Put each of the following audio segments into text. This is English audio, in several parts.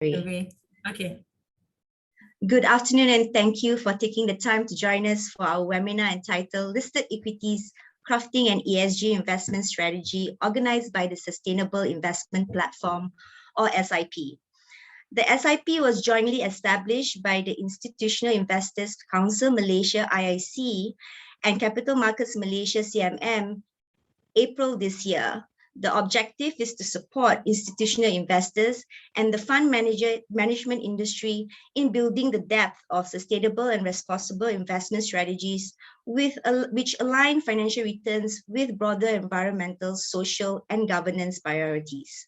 Okay. Good afternoon and thank you for taking the time to join us for our webinar entitled Listed Equities, Crafting an ESG Investment Strategy, organized by the Sustainable Investment Platform, or SIP. The SIP was jointly established by the Institutional Investors Council Malaysia IIC and Capital Markets Malaysia CMM April this year. The objective is to support institutional investors and the fund management industry in building the depth of sustainable and responsible investment strategies which align financial returns with broader environmental, social, and governance priorities.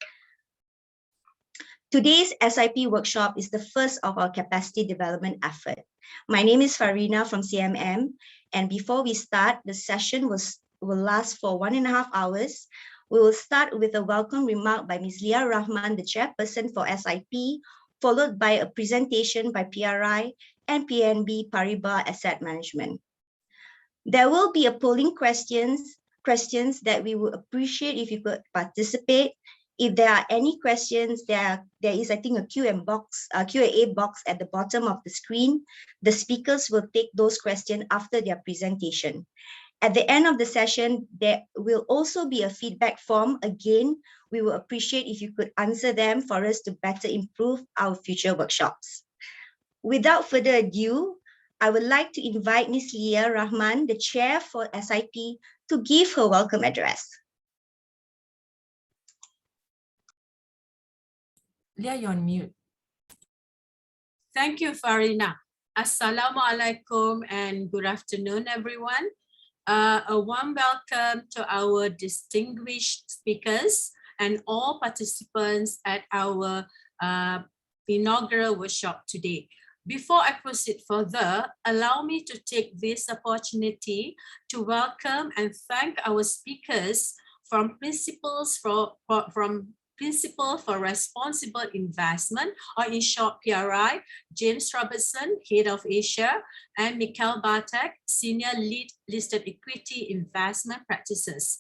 Today's SIP workshop is the first of our capacity development effort. My name is Farina from CMM, and before we start, the session will last for 1.5 hours. We will start with a welcome remark by Ms. Leah Rahman, the chairperson for SIP, followed by a presentation by PRI and PNB Paribas Asset Management. There will be a polling questions that we would appreciate if you could participate. If there are any questions, there is, I think, a Q&A box at the bottom of the screen. The speakers will take those questions after their presentation. At the end of the session, there will also be a feedback form. Again, we will appreciate if you could answer them for us to better improve our future workshops. Without further ado, I would like to invite Ms. Leah Rahman, the chair for SIP, to give her welcome address. Leah, you're on mute. Thank you, Farina. Assalamualaikum and good afternoon, everyone. A warm welcome to our distinguished speakers and all participants at our inaugural workshop today. Before I proceed further, allow me to take this opportunity to welcome and thank our speakers from Principles for Responsible Investment, or in short PRI, James Robertson, Head of Asia, and Mikhail Bartek, Senior Lead Listed Equity Investment Practices.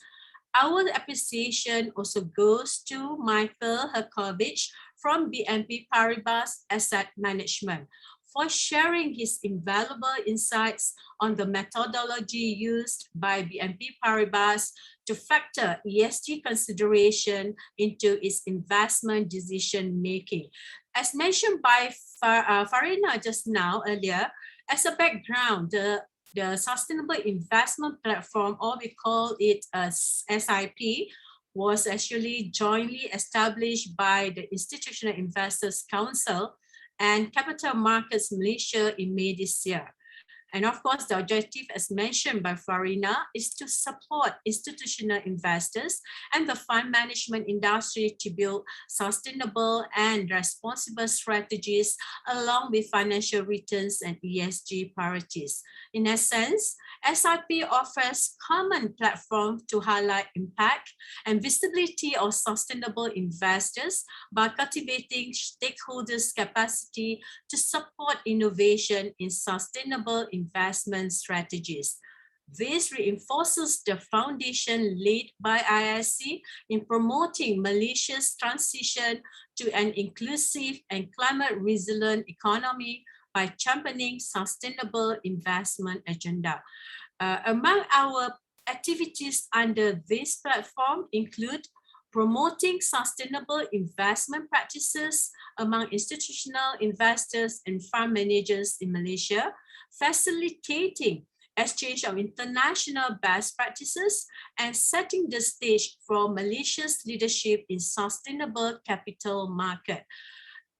Our appreciation also goes to Michael Huskovich from BNP Paribas Asset Management for sharing his invaluable insights on the methodology used by BNP Paribas to factor ESG consideration into its investment decision-making. As mentioned by Farina just now earlier, as a background, the Sustainable Investment Platform, or we call it SIP, was actually jointly established by the Institutional Investors Council and Capital Markets Malaysia in May this year. And of course, the objective, as mentioned by Farina, is to support institutional investors and the fund management industry to build sustainable and responsible strategies along with financial returns and ESG priorities. In essence, SIP offers common platform to highlight impact and visibility of sustainable investors by cultivating stakeholders' capacity to support innovation in sustainable investment strategies. This reinforces the foundation laid by IIC in promoting Malaysia's transition to an inclusive and climate-resilient economy by championing sustainable investment agenda. Among our activities under this platform include promoting sustainable investment practices among institutional investors and fund managers in Malaysia, facilitating exchange of international best practices, and setting the stage for Malaysia's leadership in sustainable capital market.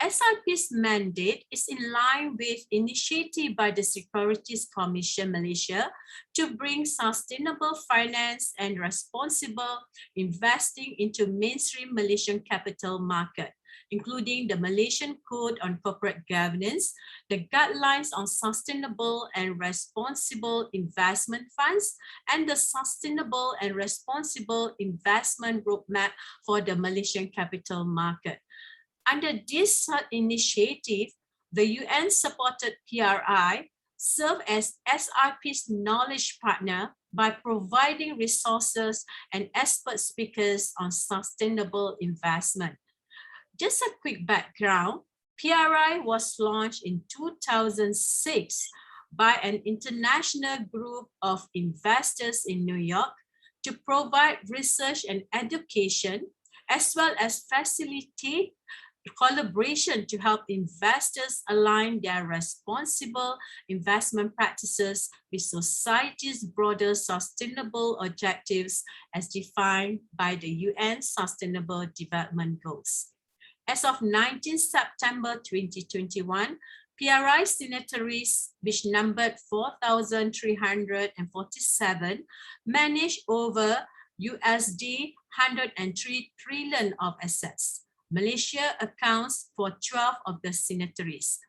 SIP's mandate is in line with initiative by the Securities Commission Malaysia to bring sustainable finance and responsible investing into mainstream Malaysian capital market, including the Malaysian Code on Corporate Governance, the Guidelines on Sustainable and Responsible Investment Funds, and the Sustainable and Responsible Investment Roadmap for the Malaysian capital market. Under this initiative, the UN-supported PRI served as SIP's knowledge partner by providing resources and expert speakers on sustainable investment. Just a quick background, PRI was launched in 2006 by an international group of investors in New York to provide research and education, as well as facilitate collaboration to help investors align their responsible investment practices with society's broader sustainable objectives as defined by the UN Sustainable Development Goals. As of 19 September 2021, PRI signatories, which numbered 4,347, managed over USD 103 trillion of assets. Malaysia accounts for 12 of the signatories.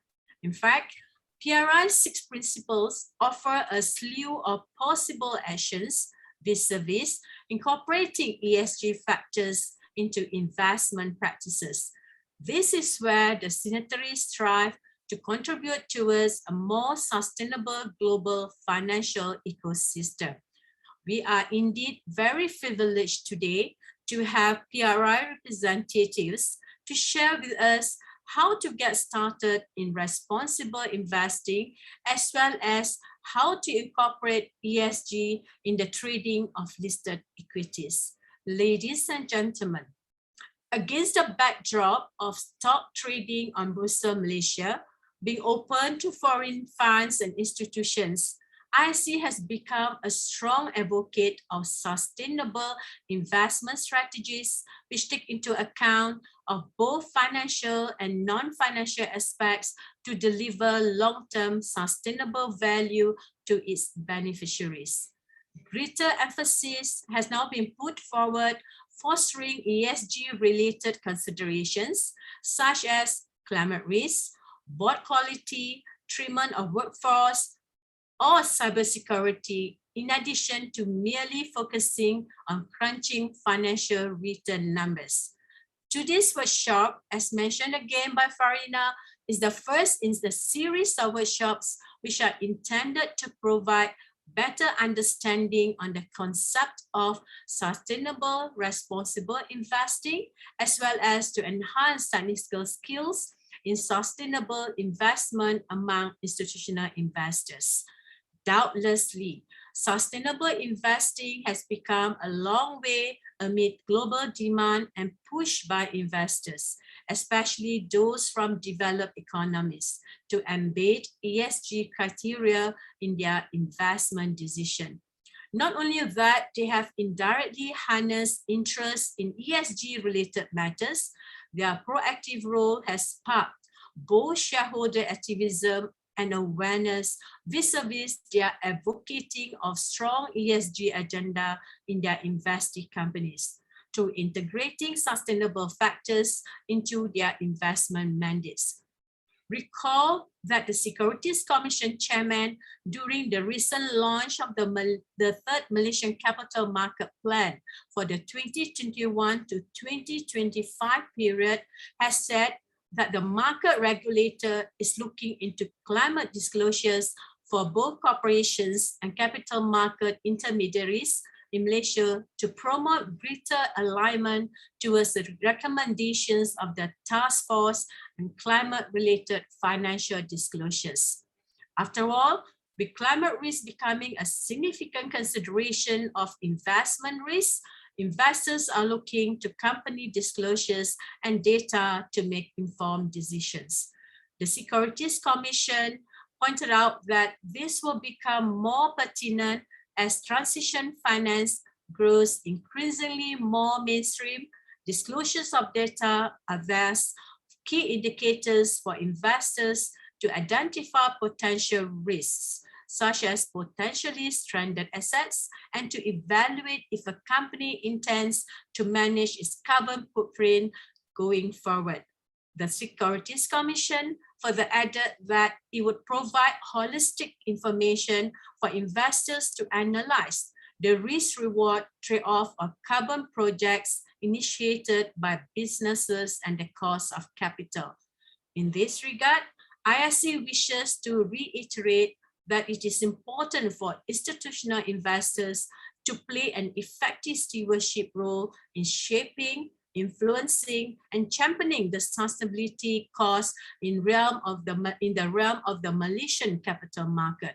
In fact, PRI's 6 principles offer a slew of possible actions vis-a-vis incorporating ESG factors into investment practices. This is where the signatories strive to contribute towards a more sustainable global financial ecosystem. We are indeed very privileged today to have PRI representatives to share with us how to get started in responsible investing, as well as how to incorporate ESG in the trading of listed equities. Ladies and gentlemen, against the backdrop of stock trading on Bursa Malaysia being open to foreign funds and institutions, ISC has become a strong advocate of sustainable investment strategies which take into account of both financial and non-financial aspects to deliver long-term sustainable value to its beneficiaries. Greater emphasis has now been put forward fostering ESG-related considerations such as climate risk, board quality, treatment of workforce, or cybersecurity, in addition to merely focusing on crunching financial return numbers. Today's workshop, as mentioned again by Farina, is the first in the series of workshops which are intended to provide better understanding on the concept of sustainable, responsible investing, as well as to enhance technical skills in sustainable investment among institutional investors. Doubtlessly, sustainable investing has become a long way amid global demand and push by investors, especially those from developed economies, to embed ESG criteria in their investment decision. Not only that, they have indirectly harnessed interest in ESG-related matters. Their proactive role has sparked both shareholder activism and awareness vis-a-vis their advocating of strong ESG agenda in their investee companies, through integrating sustainable factors into their investment mandates. Recall that the Securities Commission Chairman, during the recent launch of the third Malaysian Capital Market Plan for the 2021 to 2025 period, has said that the market regulator is looking into climate disclosures for both corporations and capital market intermediaries in Malaysia to promote greater alignment towards the recommendations of the task force and climate-related financial disclosures. After all, with climate risk becoming a significant consideration of investment risk, investors are looking to company disclosures and data to make informed decisions. The Securities Commission pointed out that this will become more pertinent as transition finance grows increasingly more mainstream. Disclosures of data are thus key indicators for investors to identify potential risks, such as potentially stranded assets, and to evaluate if a company intends to manage its carbon footprint going forward. The Securities Commission further added that it would provide holistic information for investors to analyze the risk-reward trade-off of carbon projects initiated by businesses and the cost of capital. In this regard, ISC wishes to reiterate that it is important for institutional investors to play an effective stewardship role in shaping, influencing and championing the sustainability cause in the realm of the Malaysian capital market.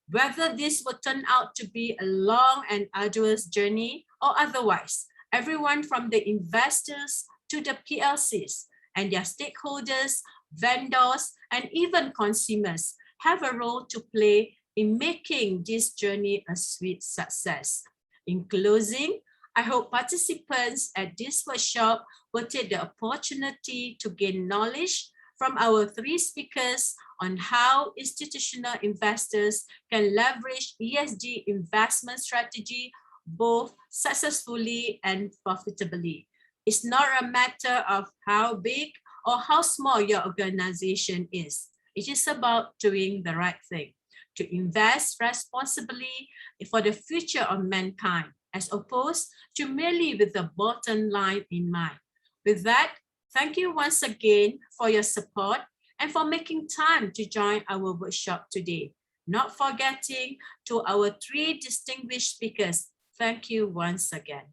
Whether this will turn out to be a long and arduous journey or otherwise, everyone from the investors to the PLCs and their stakeholders, vendors, and even consumers have a role to play in making this journey a sweet success. In closing, I hope participants at this workshop will take the opportunity to gain knowledge from our three speakers on how institutional investors can leverage ESG investment strategy both successfully and profitably. It's not a matter of how big or how small your organization is. It is about doing the right thing, to invest responsibly for the future of mankind, as opposed to merely with the bottom line in mind. With that, thank you once again for your support and for making time to join our workshop today. Not forgetting to our three distinguished speakers, thank you once again.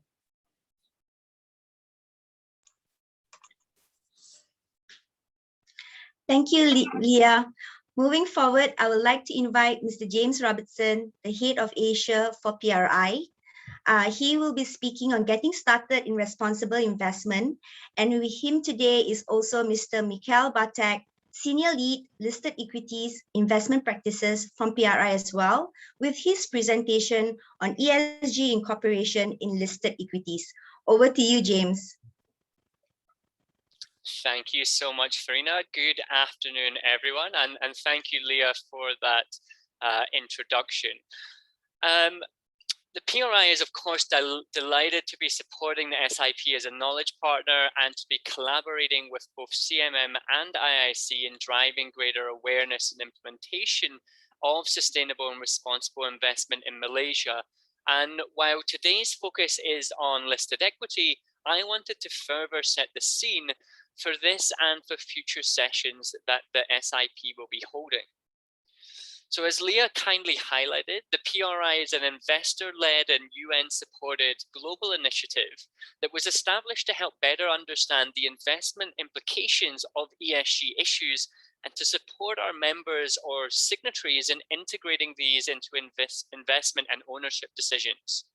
Thank you, Leah. Moving forward, I would like to invite Mr. James Robertson, the head of Asia for PRI. He will be speaking on getting started in responsible investment. And with him today is also Mr. Mikhail Bartek, Senior Lead Listed Equities Investment Practices from PRI as well, with his presentation on Esg Incorporation in listed equities. Over to you, James. Thank you so much, Farina. Good afternoon, everyone. And thank you, Leah, for that introduction. The PRI is, of course, delighted to be supporting the SIP as a knowledge partner and to be collaborating with both CMM and IIC in driving greater awareness and implementation of sustainable and responsible investment in Malaysia. And while today's focus is on listed equity, I wanted to further set the scene for this and for future sessions that the SIP will be holding. So as Leah kindly highlighted, the PRI is an investor-led and UN-supported global initiative that was established to help better understand the investment implications of ESG issues and to support our members or signatories in integrating these into investment and ownership decisions.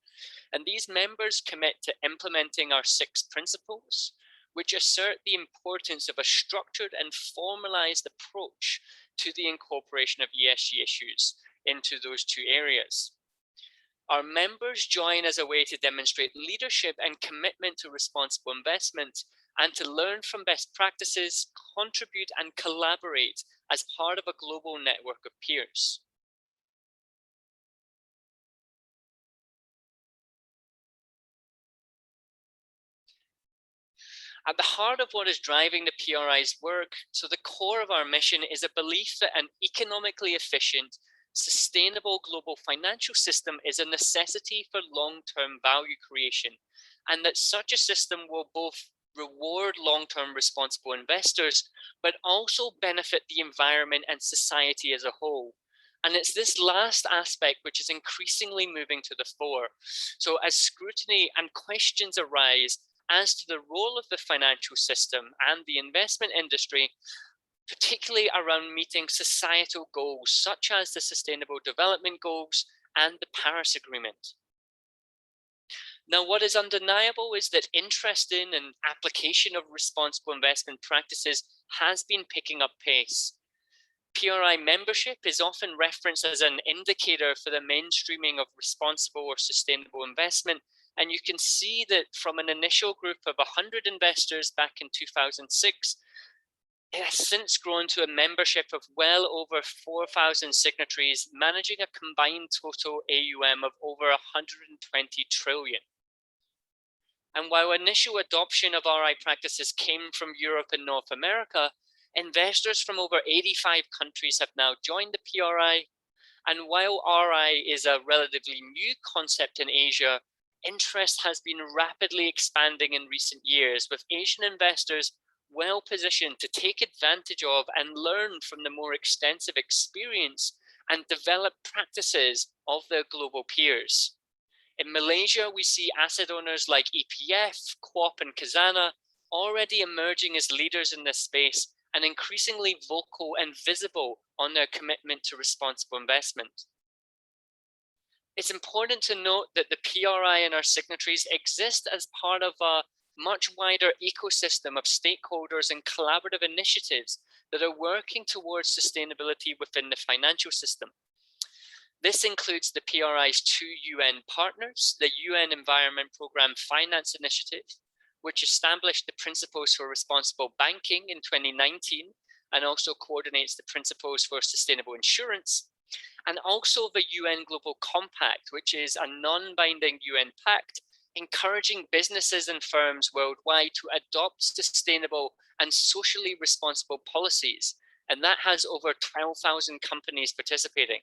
And these members commit to implementing our 6 principles, which assert the importance of a structured and formalized approach to the incorporation of ESG issues into those 2 areas. Our members join as a way to demonstrate leadership and commitment to responsible investment and to learn from best practices, contribute and collaborate as part of a global network of peers. At the heart of what is driving the PRI's work, so the core of our mission is a belief that an economically efficient, sustainable global financial system is a necessity for long-term value creation, and that such a system will both reward long-term responsible investors, but also benefit the environment and society as a whole. And it's this last aspect which is increasingly moving to the fore. So as scrutiny and questions arise as to the role of the financial system and the investment industry, particularly around meeting societal goals such as the Sustainable Development Goals and the Paris Agreement. Now, what is undeniable is that interest in and application of responsible investment practices has been picking up pace. PRI membership is often referenced as an indicator for the mainstreaming of responsible or sustainable investment. And you can see that from an initial group of 100 investors back in 2006, it has since grown to a membership of well over 4,000 signatories, managing a combined total AUM of over 120 trillion. And while initial adoption of RI practices came from Europe and North America, investors from over 85 countries have now joined the PRI. And while RI is a relatively new concept in Asia, interest has been rapidly expanding in recent years, with Asian investors well positioned to take advantage of and learn from the more extensive experience and develop practices of their global peers. In Malaysia, we see asset owners like EPF, QOP and Khazanah already emerging as leaders in this space and increasingly vocal and visible on their commitment to responsible investment. It's important to note that the PRI and our signatories exist as part of a much wider ecosystem of stakeholders and collaborative initiatives that are working towards sustainability within the financial system. This includes the PRI's 2 UN partners, the UN Environment Programme Finance Initiative, which established the Principles for Responsible Banking in 2019 and also coordinates the Principles for Sustainable Insurance, and also the UN Global Compact, which is a non-binding UN pact encouraging businesses and firms worldwide to adopt sustainable and socially responsible policies, and that has over 12,000 companies participating.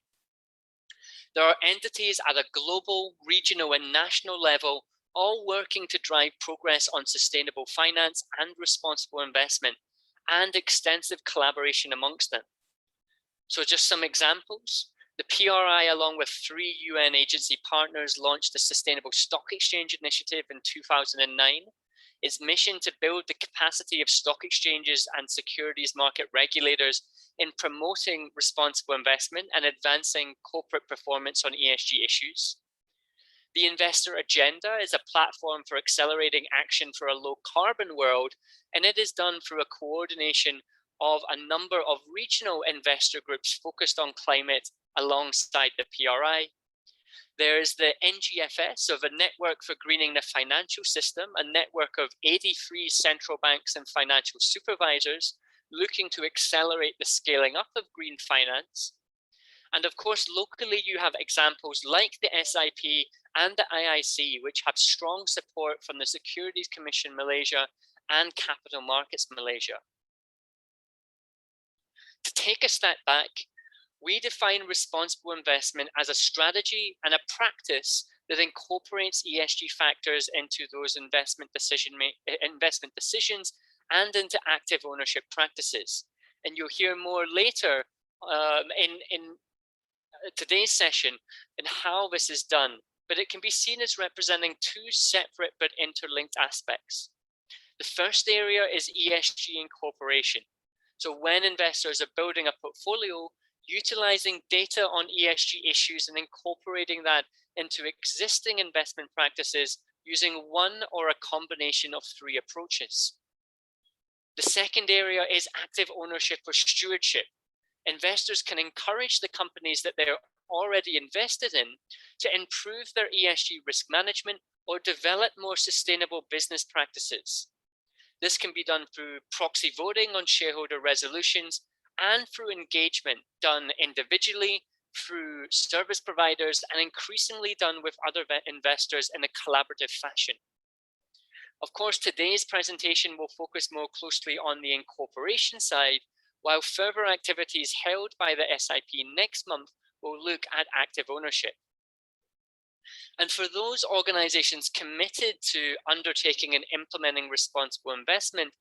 There are entities at a global, regional, and national level all working to drive progress on sustainable finance and responsible investment, and extensive collaboration amongst them. So just some examples. The PRI, along with 3 UN agency partners, launched the Sustainable Stock Exchange Initiative in 2009. Its mission to build the capacity of stock exchanges and securities market regulators in promoting responsible investment and advancing corporate performance on ESG issues. The Investor Agenda is a platform for accelerating action for a low carbon world, and it is done through a coordination of a number of regional investor groups focused on climate alongside the PRI. There is the NGFS, of a network for greening the financial system, a network of 83 central banks and financial supervisors looking to accelerate the scaling up of green finance. And of course, locally, you have examples like the SIP and the IIC, which have strong support from the Securities Commission Malaysia and Capital Markets Malaysia. To take a step back, we define responsible investment as a strategy and a practice that incorporates ESG factors into those investment decisions and into active ownership practices. And you'll hear more later in today's session in how this is done, but it can be seen as representing 2 separate but interlinked aspects. The first area is Esg Incorporation. So when investors are building a portfolio, utilizing data on ESG issues and incorporating that into existing investment practices using one or a combination of 3 approaches. The second area is active ownership or stewardship. Investors can encourage the companies that they're already invested in to improve their ESG risk management or develop more sustainable business practices. This can be done through proxy voting on shareholder resolutions and through engagement done individually, through service providers, and increasingly done with other investors in a collaborative fashion. Of course, today's presentation will focus more closely on the incorporation side, while further activities held by the SIP next month will look at active ownership. And for those organizations committed to undertaking and implementing responsible investment,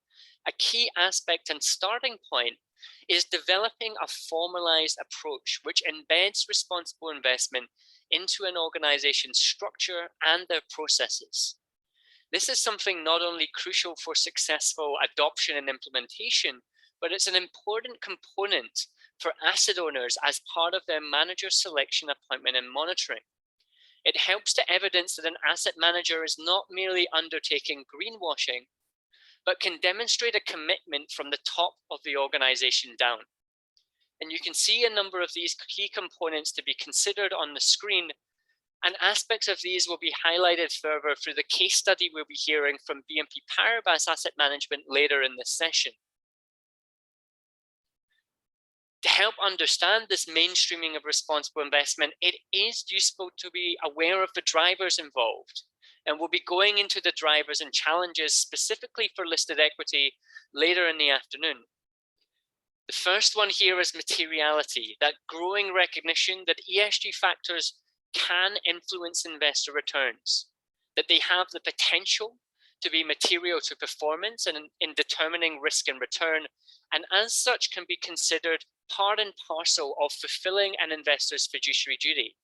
a key aspect and starting point is developing a formalized approach which embeds responsible investment into an organization's structure and their processes. This is something not only crucial for successful adoption and implementation, but it's an important component for asset owners as part of their manager selection, appointment, and monitoring. It helps to evidence that an asset manager is not merely undertaking greenwashing, but can demonstrate a commitment from the top of the organization down. And you can see a number of these key components to be considered on the screen, and aspects of these will be highlighted further through the case study we'll be hearing from BNP Paribas Asset Management later in this session. To help understand this mainstreaming of responsible investment, it is useful to be aware of the drivers involved. And we'll be going into the drivers and challenges specifically for listed equity later in the afternoon. The first one here is materiality, that growing recognition that ESG factors can influence investor returns, that they have the potential to be material to performance and in determining risk and return, and as such can be considered part and parcel of fulfilling an investor's fiduciary duty.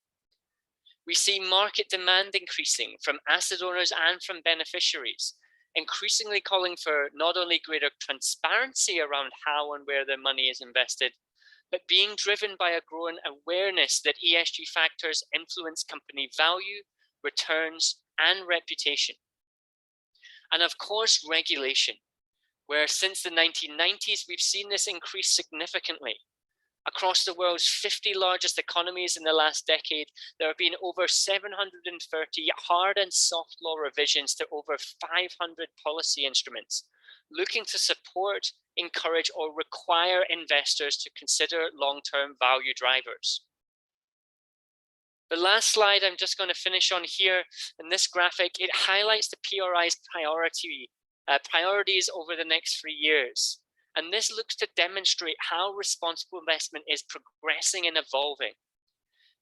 We see market demand increasing from asset owners and from beneficiaries, increasingly calling for not only greater transparency around how and where their money is invested, but being driven by a growing awareness that ESG factors influence company value, returns, and reputation. And of course, regulation, where since the 1990s, we've seen this increase significantly. Across the world's 50 largest economies in the last decade, there have been over 730 hard and soft law revisions to over 500 policy instruments, looking to support, encourage, or require investors to consider long-term value drivers. The last slide I'm just going to finish on here in this graphic, it highlights the PRI's priorities over the next 3 years. And this looks to demonstrate how responsible investment is progressing and evolving.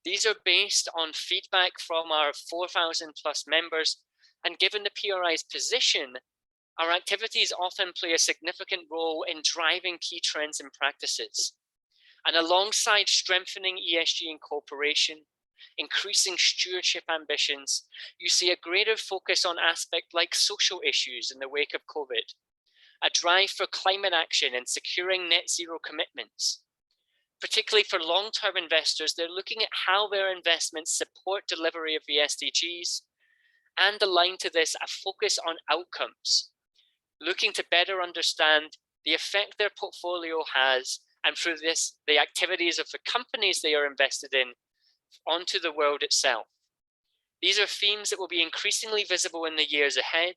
These are based on feedback from our 4,000 plus members, and given the PRI's position, our activities often play a significant role in driving key trends and practices. And alongside strengthening ESG incorporation, increasing stewardship ambitions, you see a greater focus on aspects like social issues in the wake of COVID, a drive for climate action and securing net zero commitments. Particularly for long-term investors, they're looking at how their investments support delivery of the SDGs, and aligned to this, a focus on outcomes, looking to better understand the effect their portfolio has, and through this, the activities of the companies they are invested in, onto the world itself. These are themes that will be increasingly visible in the years ahead,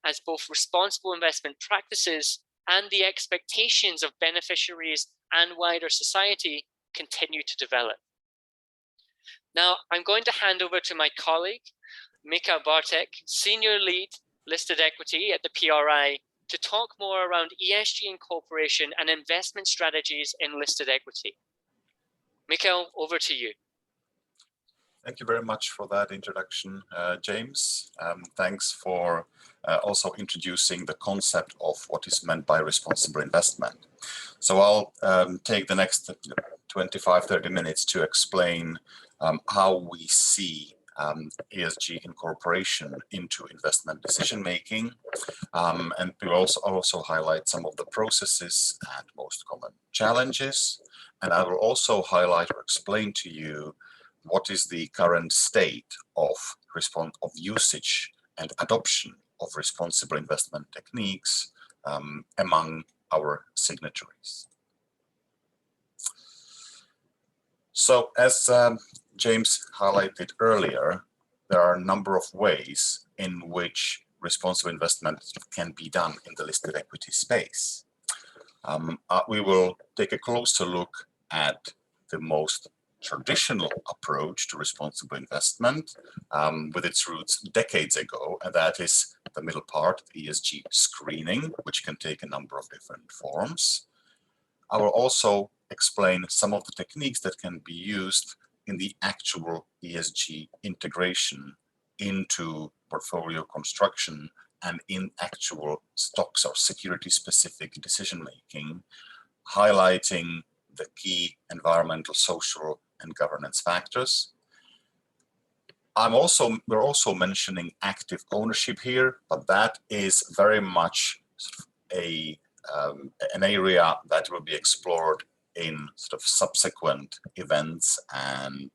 as both responsible investment practices and the expectations of beneficiaries and wider society continue to develop. Now, I'm going to hand over to my colleague, Mikhail Bartek, Senior Lead Listed Equity at the PRI, to talk more around ESG incorporation and investment strategies in listed equity. Mikhail, over to you. Thank you very much for that introduction, James. Thanks for also introducing the concept of what is meant by responsible investment. So I'll take the next 25-30 minutes to explain how we see ESG incorporation into investment decision making, and we'll also highlight some of the processes and most common challenges. And I will also highlight or explain to you what is the current state of usage and adoption of responsible investment techniques among our signatories. So as James highlighted earlier, there are a number of ways in which responsible investment can be done in the listed equity space. We will take a closer look at the most traditional approach to responsible investment with its roots decades ago, and that is the middle part, ESG screening, which can take a number of different forms. I will also explain some of the techniques that can be used in the actual ESG integration into portfolio construction and in actual stocks or security-specific decision-making, highlighting the key environmental, social, and governance factors. We're also mentioning active ownership here, but that is very much an area that will be explored in sort of subsequent events and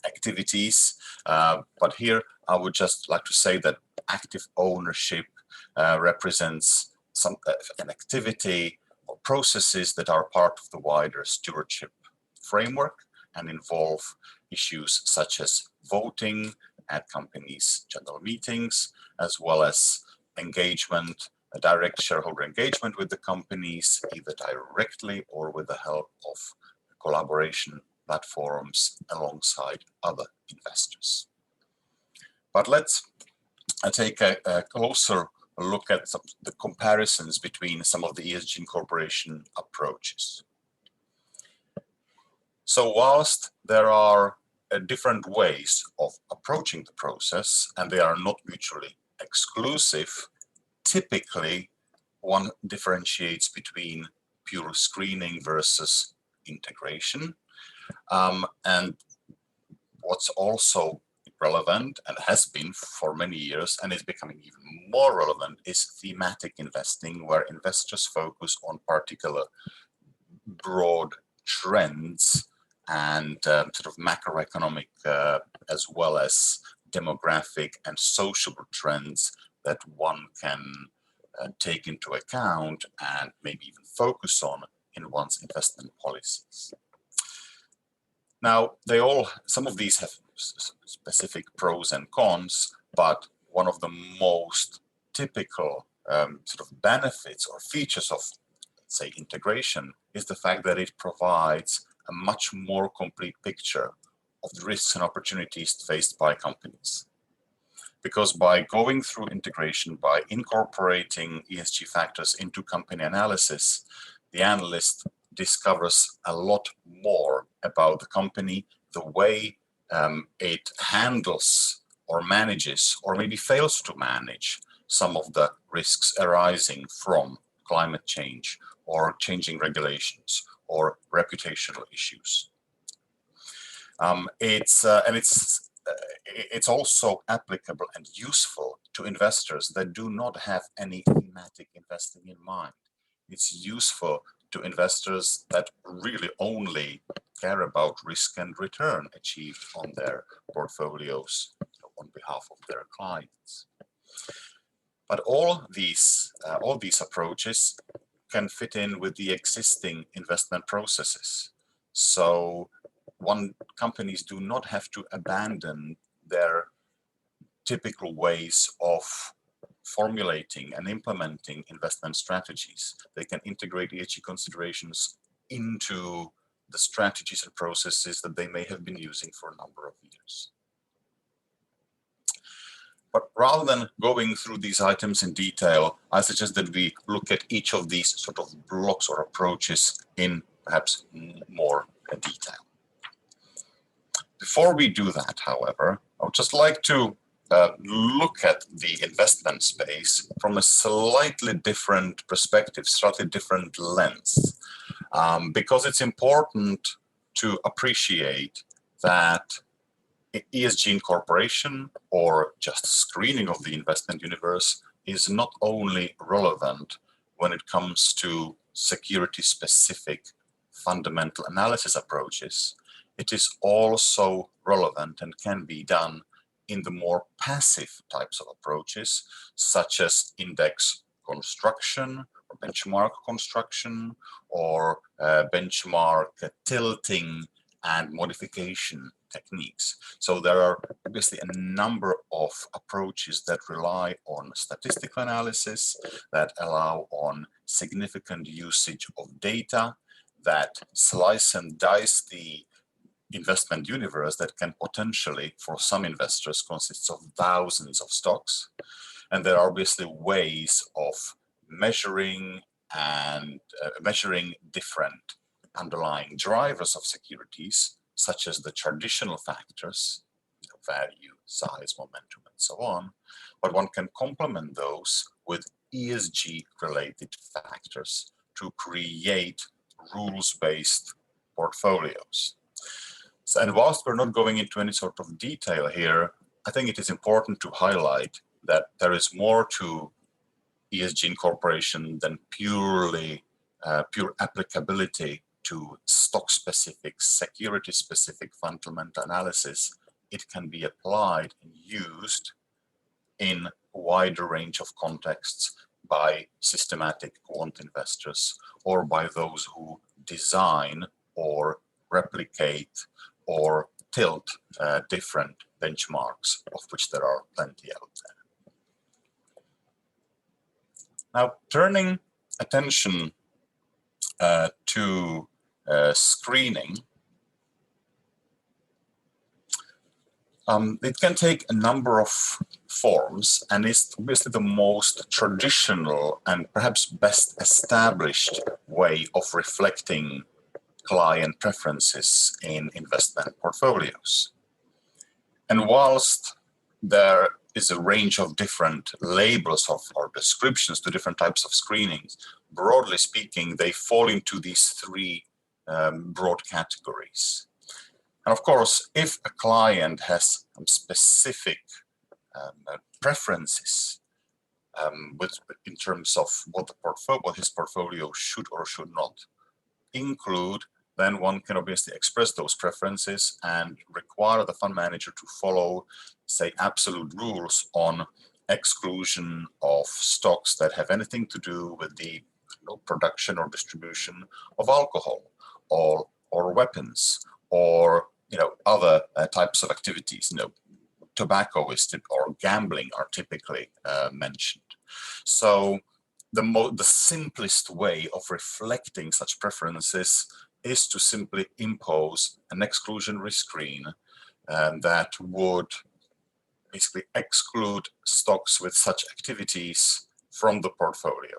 activities. But here I would just like to say that active ownership represents an activity or processes that are part of the wider stewardship framework and involve issues such as voting at companies' general meetings, as well as engagement, direct shareholder engagement with the companies, either directly or with the help of collaboration platforms alongside other investors. But let's take a closer look at the comparisons between some of the ESG incorporation approaches. So whilst there are different ways of approaching the process, and they are not mutually exclusive, typically one differentiates between pure screening versus integration. And what's also relevant and has been for many years and is becoming even more relevant is thematic investing, where investors focus on particular broad trends and sort of macroeconomic as well as demographic and social trends that one can take into account and maybe even focus on in one's investment policies. Now, some of these have specific pros and cons, but one of the most typical sort of benefits or features of, let's say, integration is the fact that it provides a much more complete picture of the risks and opportunities faced by companies. Because by going through integration, by incorporating ESG factors into company analysis, the analyst discovers a lot more about the company, the way it handles or manages or maybe fails to manage some of the risks arising from climate change or changing regulations or reputational issues. It's also applicable and useful to investors that do not have any thematic investing in mind. It's useful to investors that really only care about risk and return achieved on their portfolios on behalf of their clients. But all these approaches can fit in with the existing investment processes. So companies do not have to abandon their typical ways of formulating and implementing investment strategies. They can integrate ESG considerations into the strategies and processes that they may have been using for a number of years. But rather than going through these items in detail, I suggest that we look at each of these sort of blocks or approaches in perhaps more detail. Before we do that, however, I would just like to look at the investment space from a slightly different perspective, slightly different lens, because it's important to appreciate that ESG Incorporation, or just screening of the investment universe, is not only relevant when it comes to security-specific fundamental analysis approaches, it is also relevant and can be done in the more passive types of approaches, such as index construction or benchmark construction, or benchmark tilting and modification techniques. So there are obviously a number of approaches that rely on statistical analysis, that allow on significant usage of data, that slice and dice the investment universe that can potentially, for some investors, consist of thousands of stocks. And there are obviously ways of measuring and measuring different underlying drivers of securities, such as the traditional factors, value, size, momentum, and so on. But one can complement those with ESG-related factors to create rules-based portfolios. So, and whilst we're not going into any sort of detail here, I think it is important to highlight that there is more to ESG Incorporation than pure applicability to stock-specific, security-specific fundamental analysis. It can be applied and used in a wider range of contexts by systematic quant investors or by those who design or replicate or tilt different benchmarks, of which there are plenty out there. Now, turning attention to screening, it can take a number of forms, and is obviously the most traditional and perhaps best established way of reflecting client preferences in investment portfolios. And whilst there is a range of different labels or descriptions to different types of screenings, broadly speaking, they fall into these three broad categories. And of course, if a client has some specific preferences in terms of what his portfolio should or should not include, then one can obviously express those preferences and require the fund manager to follow, say, absolute rules on exclusion of stocks that have anything to do with the production or distribution of alcohol or weapons or other types of activities. Tobacco or gambling are typically mentioned. So the simplest way of reflecting such preferences is to simply impose an exclusionary screen that would basically exclude stocks with such activities from the portfolio.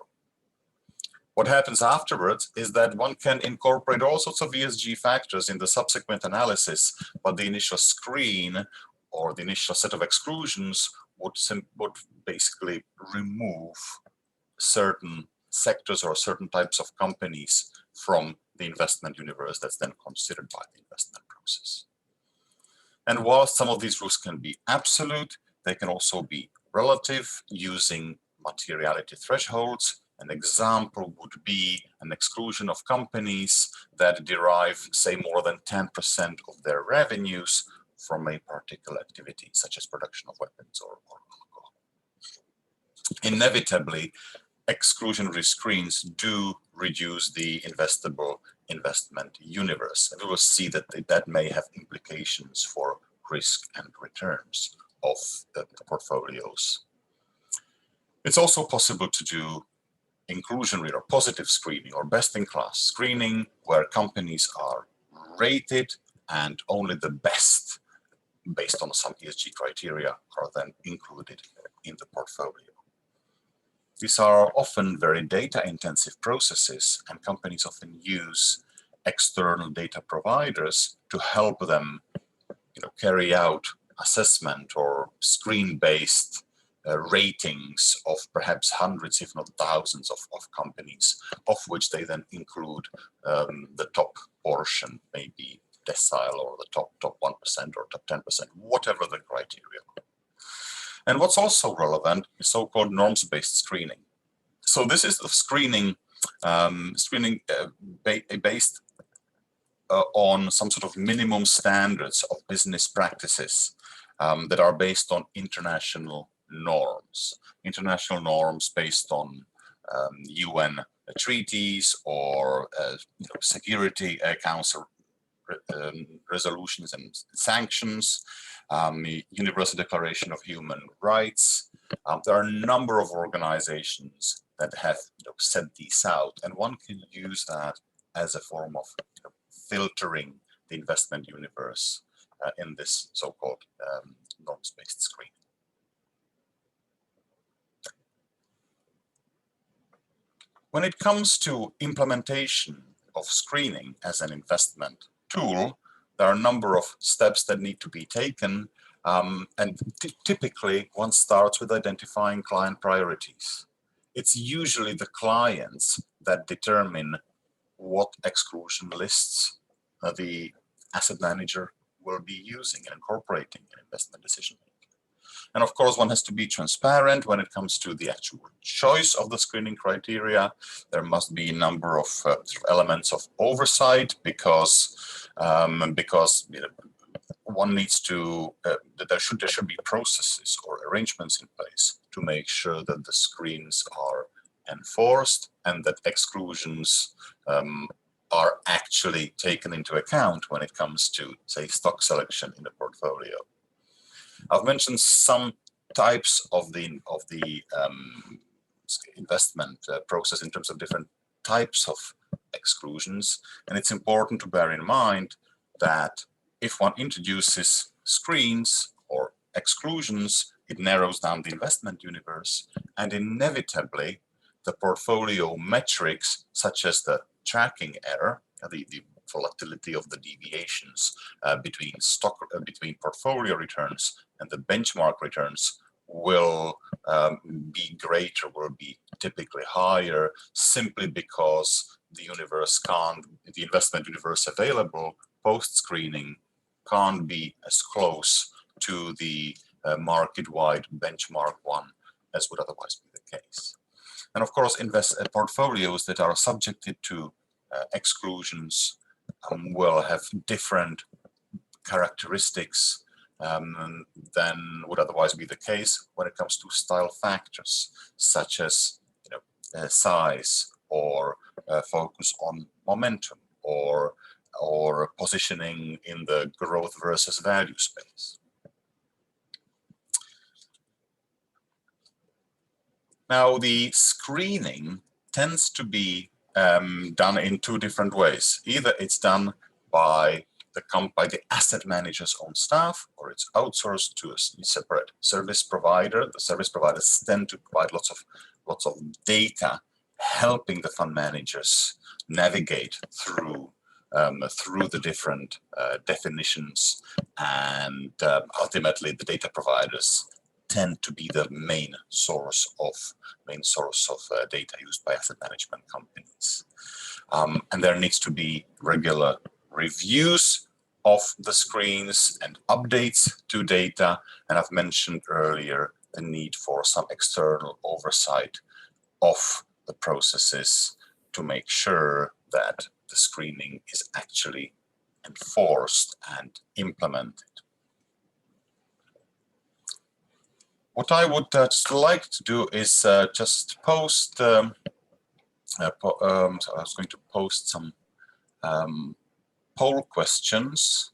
What happens afterwards is that one can incorporate all sorts of ESG factors in the subsequent analysis, but the initial screen or the initial set of exclusions would basically remove certain sectors or certain types of companies from the investment universe that's then considered by the investment process. And while some of these rules can be absolute, they can also be relative using materiality thresholds. An example would be an exclusion of companies that derive, say, more than 10% of their revenues from a particular activity, such as production of weapons or alcohol. Inevitably, exclusionary screens do reduce the investable investment universe. And we will see that that may have implications for risk and returns of the portfolios. It's also possible to do inclusionary or positive screening or best-in-class screening, where companies are rated and only the best, based on some ESG criteria, are then included in the portfolio. These are often very data-intensive processes, and companies often use external data providers to help them carry out assessment or screen-based ratings of perhaps hundreds, if not thousands of companies, of which they then include the top portion, maybe decile, or the top 1% or top 10%, whatever the criteria. And what's also relevant is so-called norms-based screening. So this is the screening based on some sort of minimum standards of business practices that are based on international norms. International norms based on UN treaties or Security Council resolutions and sanctions, Universal Declaration of Human Rights. There are a number of organizations that have set these out, and one can use that as a form of filtering the investment universe in this so-called norms-based screen. When it comes to implementation of screening as an investment tool, there are a number of steps that need to be taken, and typically one starts with identifying client priorities. It's usually the clients that determine what exclusion lists the asset manager will be using and incorporating in investment decision making. And of course, one has to be transparent when it comes to the actual choice of the screening criteria. There must be a number of elements of oversight because one needs to there should be processes or arrangements in place to make sure that the screens are enforced and that exclusions are actually taken into account when it comes to, say, stock selection in the portfolio. I've mentioned some types of the investment process in terms of different types of exclusions, and it's important to bear in mind that if one introduces screens or exclusions, it narrows down the investment universe, and inevitably the portfolio metrics, such as the tracking error, the volatility of the deviations between portfolio returns and the benchmark returns, will be greater, will be typically higher, simply because the investment universe available post-screening can't be as close to the market-wide benchmark one as would otherwise be the case. And of course, portfolios that are subjected to exclusions will have different characteristics than would otherwise be the case when it comes to style factors, such as size, or focus on momentum, or positioning in the growth versus value space. Now, the screening tends to be done in two different ways. Either it's done by the asset manager's own staff, or it's outsourced to a separate service provider. The service providers tend to provide lots of data, helping the fund managers navigate through the different definitions, and ultimately the data providers tend to be the main source of data used by asset management companies. And there needs to be regular reviews of the screens and updates to data. And I've mentioned earlier the need for some external oversight of the processes to make sure that the screening is actually enforced and implemented. What I would just like to do is just post, so I was going to post some poll questions,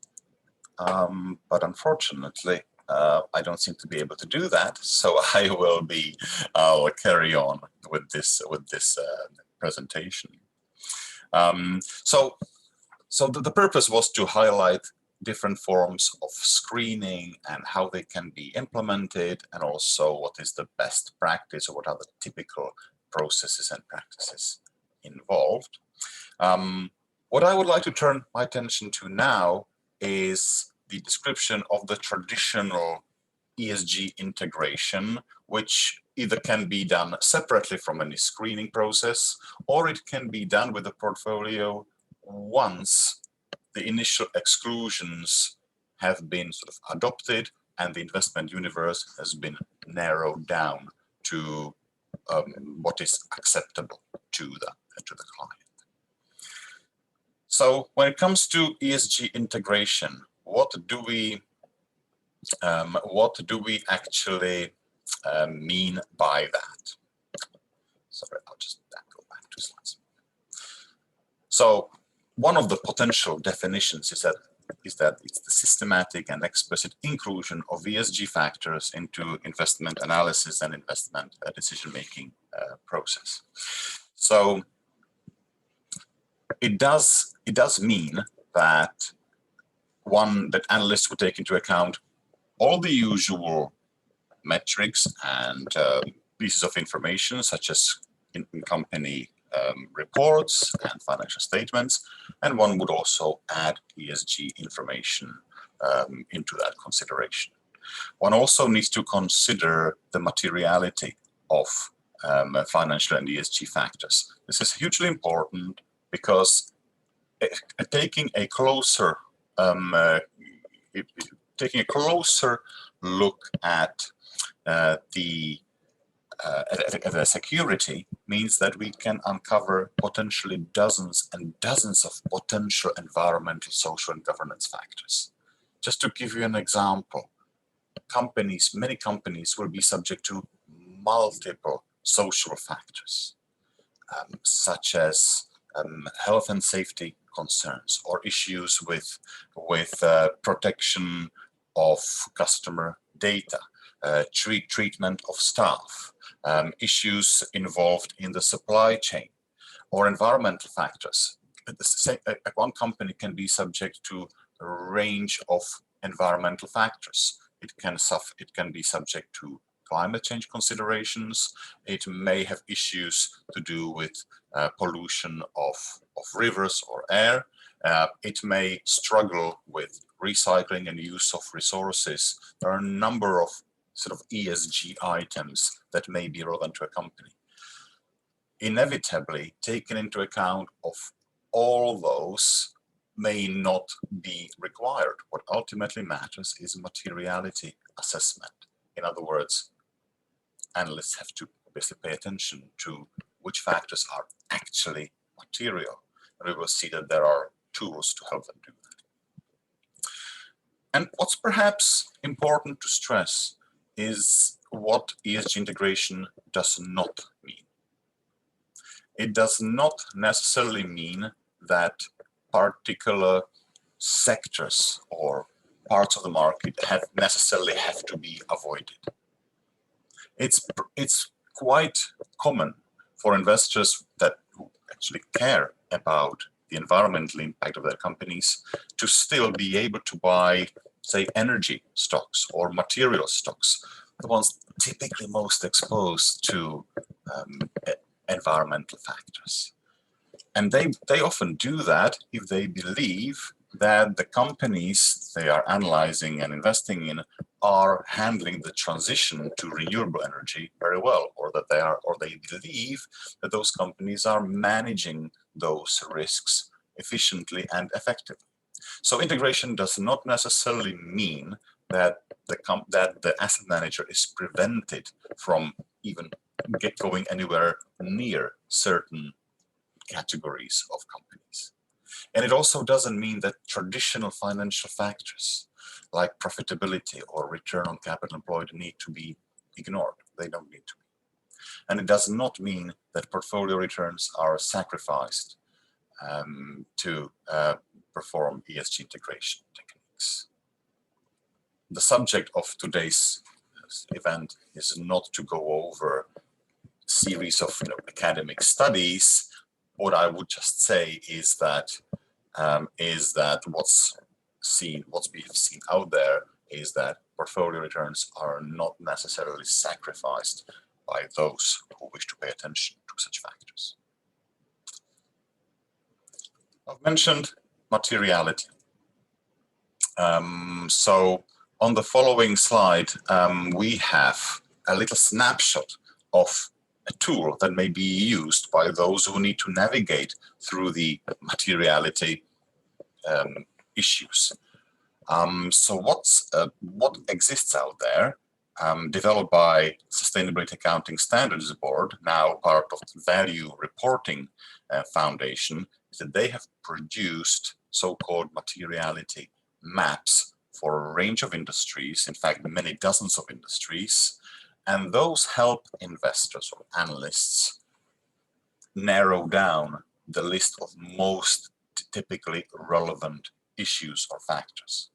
but unfortunately, I don't seem to be able to do that. So I'll carry on with this presentation. So the purpose was to highlight different forms of screening and how they can be implemented, and also what is the best practice, or what are the typical processes and practices involved. What I would like to turn my attention to now is the description of the traditional ESG integration, which either can be done separately from any screening process, or it can be done with a portfolio once the initial exclusions have been sort of adopted and the investment universe has been narrowed down to what is acceptable to the client. So when it comes to ESG integration, what do we actually mean by that? Sorry, I'll just go back 2 slides. So one of the potential definitions is that it's the systematic and explicit inclusion of ESG factors into investment analysis and investment decision-making process. So it does mean that analysts would take into account all the usual metrics and pieces of information, such as in company reports and financial statements, and one would also add ESG information into that consideration. One also needs to consider the materiality of financial and ESG factors. This is hugely important because taking a closer look at the security means that we can uncover potentially dozens and dozens of potential environmental, social, and governance factors. Just to give you an example, many companies will be subject to multiple social factors, such as health and safety concerns, or issues with protection of customer data, treatment of staff, issues involved in the supply chain, or environmental factors. One company can be subject to a range of environmental factors. It can be subject to climate change considerations. It may have issues to do with pollution of rivers or air. It may struggle with recycling and use of resources. There are a number of sort of ESG items that may be relevant to a company. Inevitably, taken into account of all those, may not be required. What ultimately matters is materiality assessment. In other words, analysts have to obviously pay attention to which factors are actually material. And we will see that there are tools to help them do that. And what's perhaps important to stress is what ESG integration does not mean. It does not necessarily mean that particular sectors or parts of the market necessarily have to be avoided. It's quite common for investors who actually care about the environmental impact of their companies to still be able to buy, say, energy stocks or material stocks, the ones typically most exposed to environmental factors. And they often do that if they believe that the companies they are analyzing and investing in are handling the transition to renewable energy very well, or they believe that those companies are managing those risks efficiently and effectively. So integration does not necessarily mean that the asset manager is prevented from even going anywhere near certain categories of companies. And it also doesn't mean that traditional financial factors like profitability or return on capital employed need to be ignored. They don't need to be. And it does not mean that portfolio returns are sacrificed to perform ESG integration techniques. The subject of today's event is not to go over a series of academic studies. What I would just say is that what's being seen out there is that portfolio returns are not necessarily sacrificed by those who wish to pay attention to such factors. I've mentioned materiality. So on the following slide, we have a little snapshot of a tool that may be used by those who need to navigate through the materiality issues. So what exists out there, developed by Sustainability Accounting Standards Board, now part of the Value Reporting Foundation, is that they have produced so-called materiality maps for a range of industries, in fact, many dozens of industries, and those help investors or analysts narrow down the list of most typically relevant issues or factors.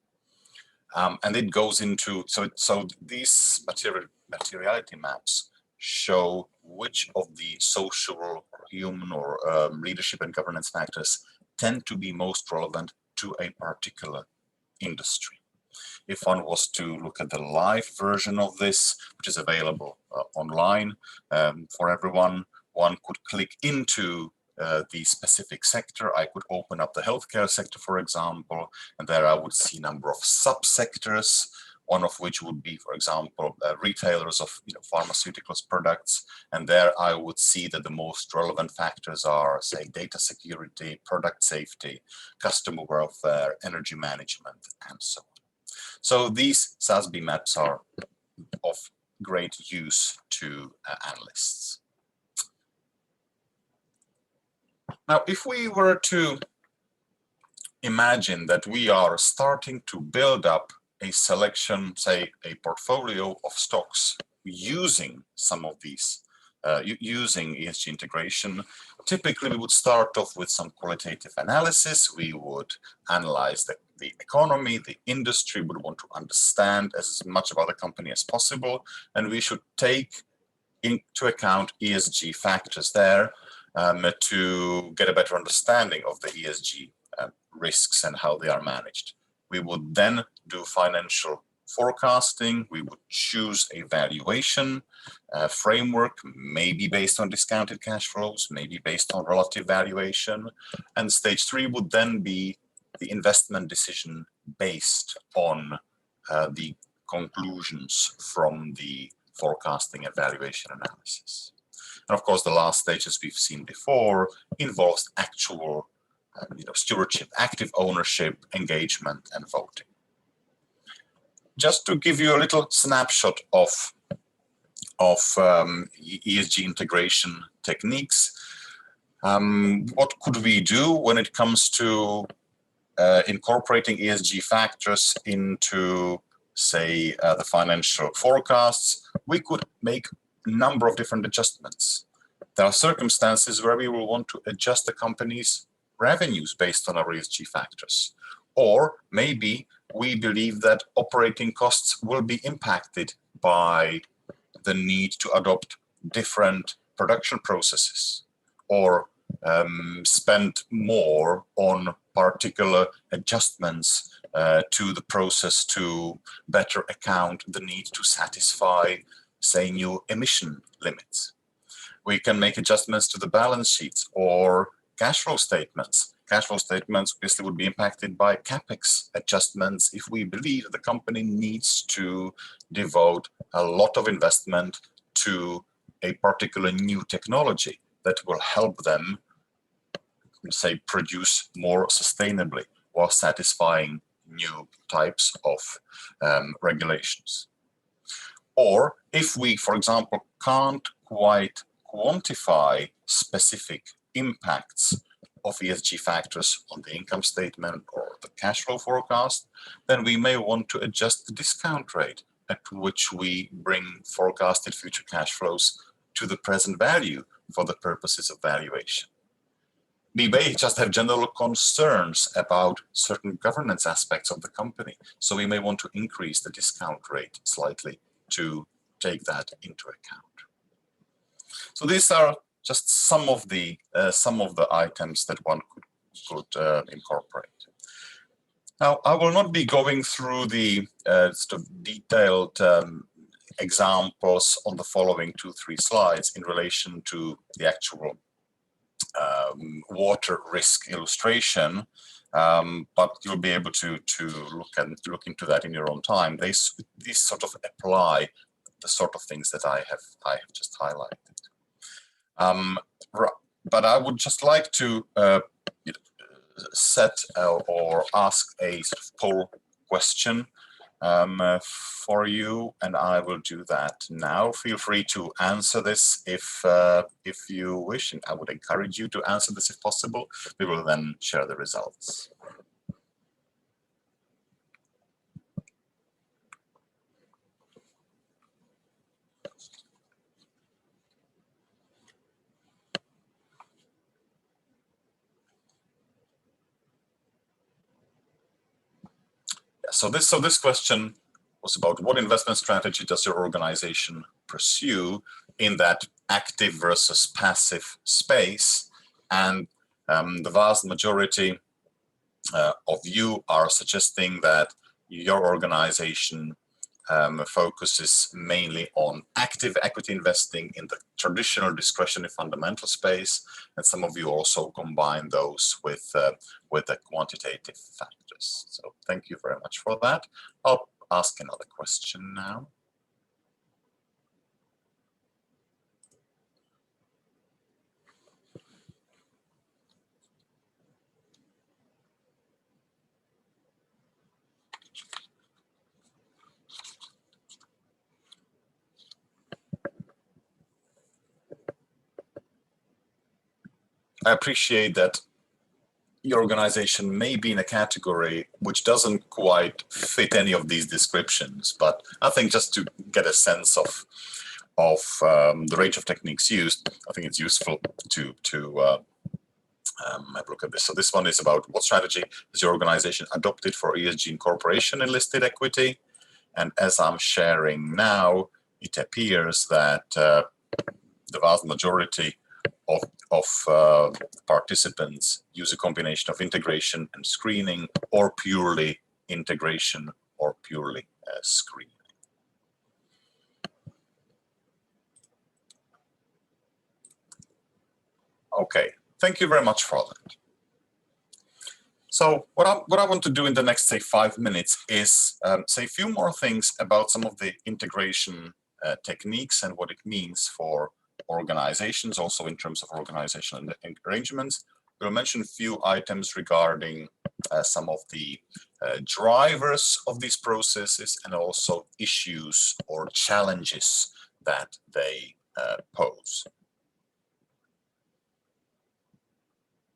And it goes into, so these materiality maps show which of the social or human or leadership and governance factors tend to be most relevant to a particular industry. If one was to look at the live version of this, which is available online for everyone, one could click into the specific sector. I could open up the healthcare sector, for example, and there I would see a number of subsectors, one of which would be, for example, retailers of pharmaceuticals products. And there I would see that the most relevant factors are, say, data security, product safety, customer welfare, energy management, and so on. So these SASB maps are of great use to analysts. Now, if we were to imagine that we are starting to build up a selection, say a portfolio of stocks using some of these, using ESG integration, typically we would start off with some qualitative analysis. We would analyze the economy, the industry, would want to understand as much about the company as possible, and we should take into account ESG factors there to get a better understanding of the ESG risks and how they are managed. We would then do financial forecasting. We would choose a valuation framework, maybe based on discounted cash flows, maybe based on relative valuation. And stage 3 would then be the investment decision based on the conclusions from the forecasting and valuation analysis. And of course, the last stage, as we've seen before, involves actual stewardship, active ownership, engagement, and voting. Just to give you a little snapshot of ESG integration techniques, what could we do when it comes to incorporating ESG factors into, say, the financial forecasts? We could make a number of different adjustments. There are circumstances where we will want to adjust the company's revenues based on our ESG factors. Or maybe we believe that operating costs will be impacted by the need to adopt different production processes, or spend more on particular adjustments to the process to better account the need to satisfy, say, new emission limits. We can make adjustments to the balance sheets or cash flow statements. Cash flow statements obviously would be impacted by CapEx adjustments if we believe the company needs to devote a lot of investment to a particular new technology that will help them, say, produce more sustainably while satisfying new types of regulations. Or if we, for example, can't quite quantify specific impacts of ESG factors on the income statement or the cash flow forecast, then we may want to adjust the discount rate at which we bring forecasted future cash flows to the present value for the purposes of valuation. We may just have general concerns about certain governance aspects of the company, so we may want to increase the discount rate slightly to take that into account. So these are just some of the items that one could incorporate. Now, I will not be going through the sort of detailed examples on the following 2-3 slides in relation to the actual water risk illustration, but you'll be able to look into that in your own time. These sort of apply the sort of things that I have just highlighted. But I would just like to set or ask a sort of poll question for you, and I will do that now. Feel free to answer this if you wish, and I would encourage you to answer this if possible. We will then share the results. So this question was about what investment strategy does your organization pursue in that active versus passive space, and the vast majority of you are suggesting that your organization focuses mainly on active equity investing in the traditional discretionary fundamental space, and some of you also combine those with the quantitative factors. So thank you very much for that. I'll ask another question now. I appreciate that your organization may be in a category which doesn't quite fit any of these descriptions, but I think just to get a sense of the range of techniques used, I think it's useful to have a look at this. So this one is about what strategy has your organization adopted for Esg Incorporation and listed equity? And as I'm sharing now, it appears that the vast majority of participants use a combination of integration and screening, or purely integration or purely screening. Okay, thank you very much for that. So what I want to do in the next, say, 5 minutes is say a few more things about some of the integration techniques and what it means for organizations, also in terms of organizational arrangements, We'll mention a few items regarding some of the drivers of these processes and also issues or challenges that they pose.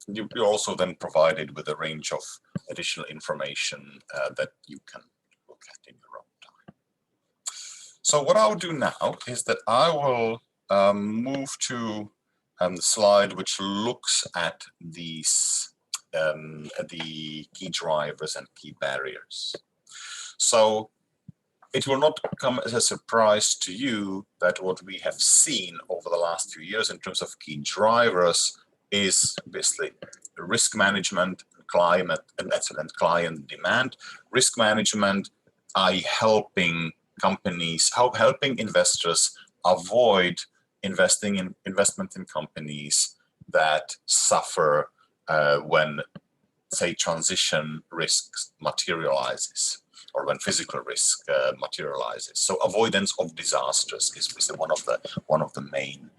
You're also then provided with a range of additional information that you can look at in your own time. So what I'll do now is that I will move to the slide which looks at these the key drivers and key barriers. So it will not come as a surprise to you that what we have seen over the last few years in terms of key drivers is obviously risk management, climate, and excellent client demand. Risk management, i.e. helping companies, helping investors avoid investment in companies that suffer when, say, transition risks materializes, or when physical risk materializes. So avoidance of disasters is one of the main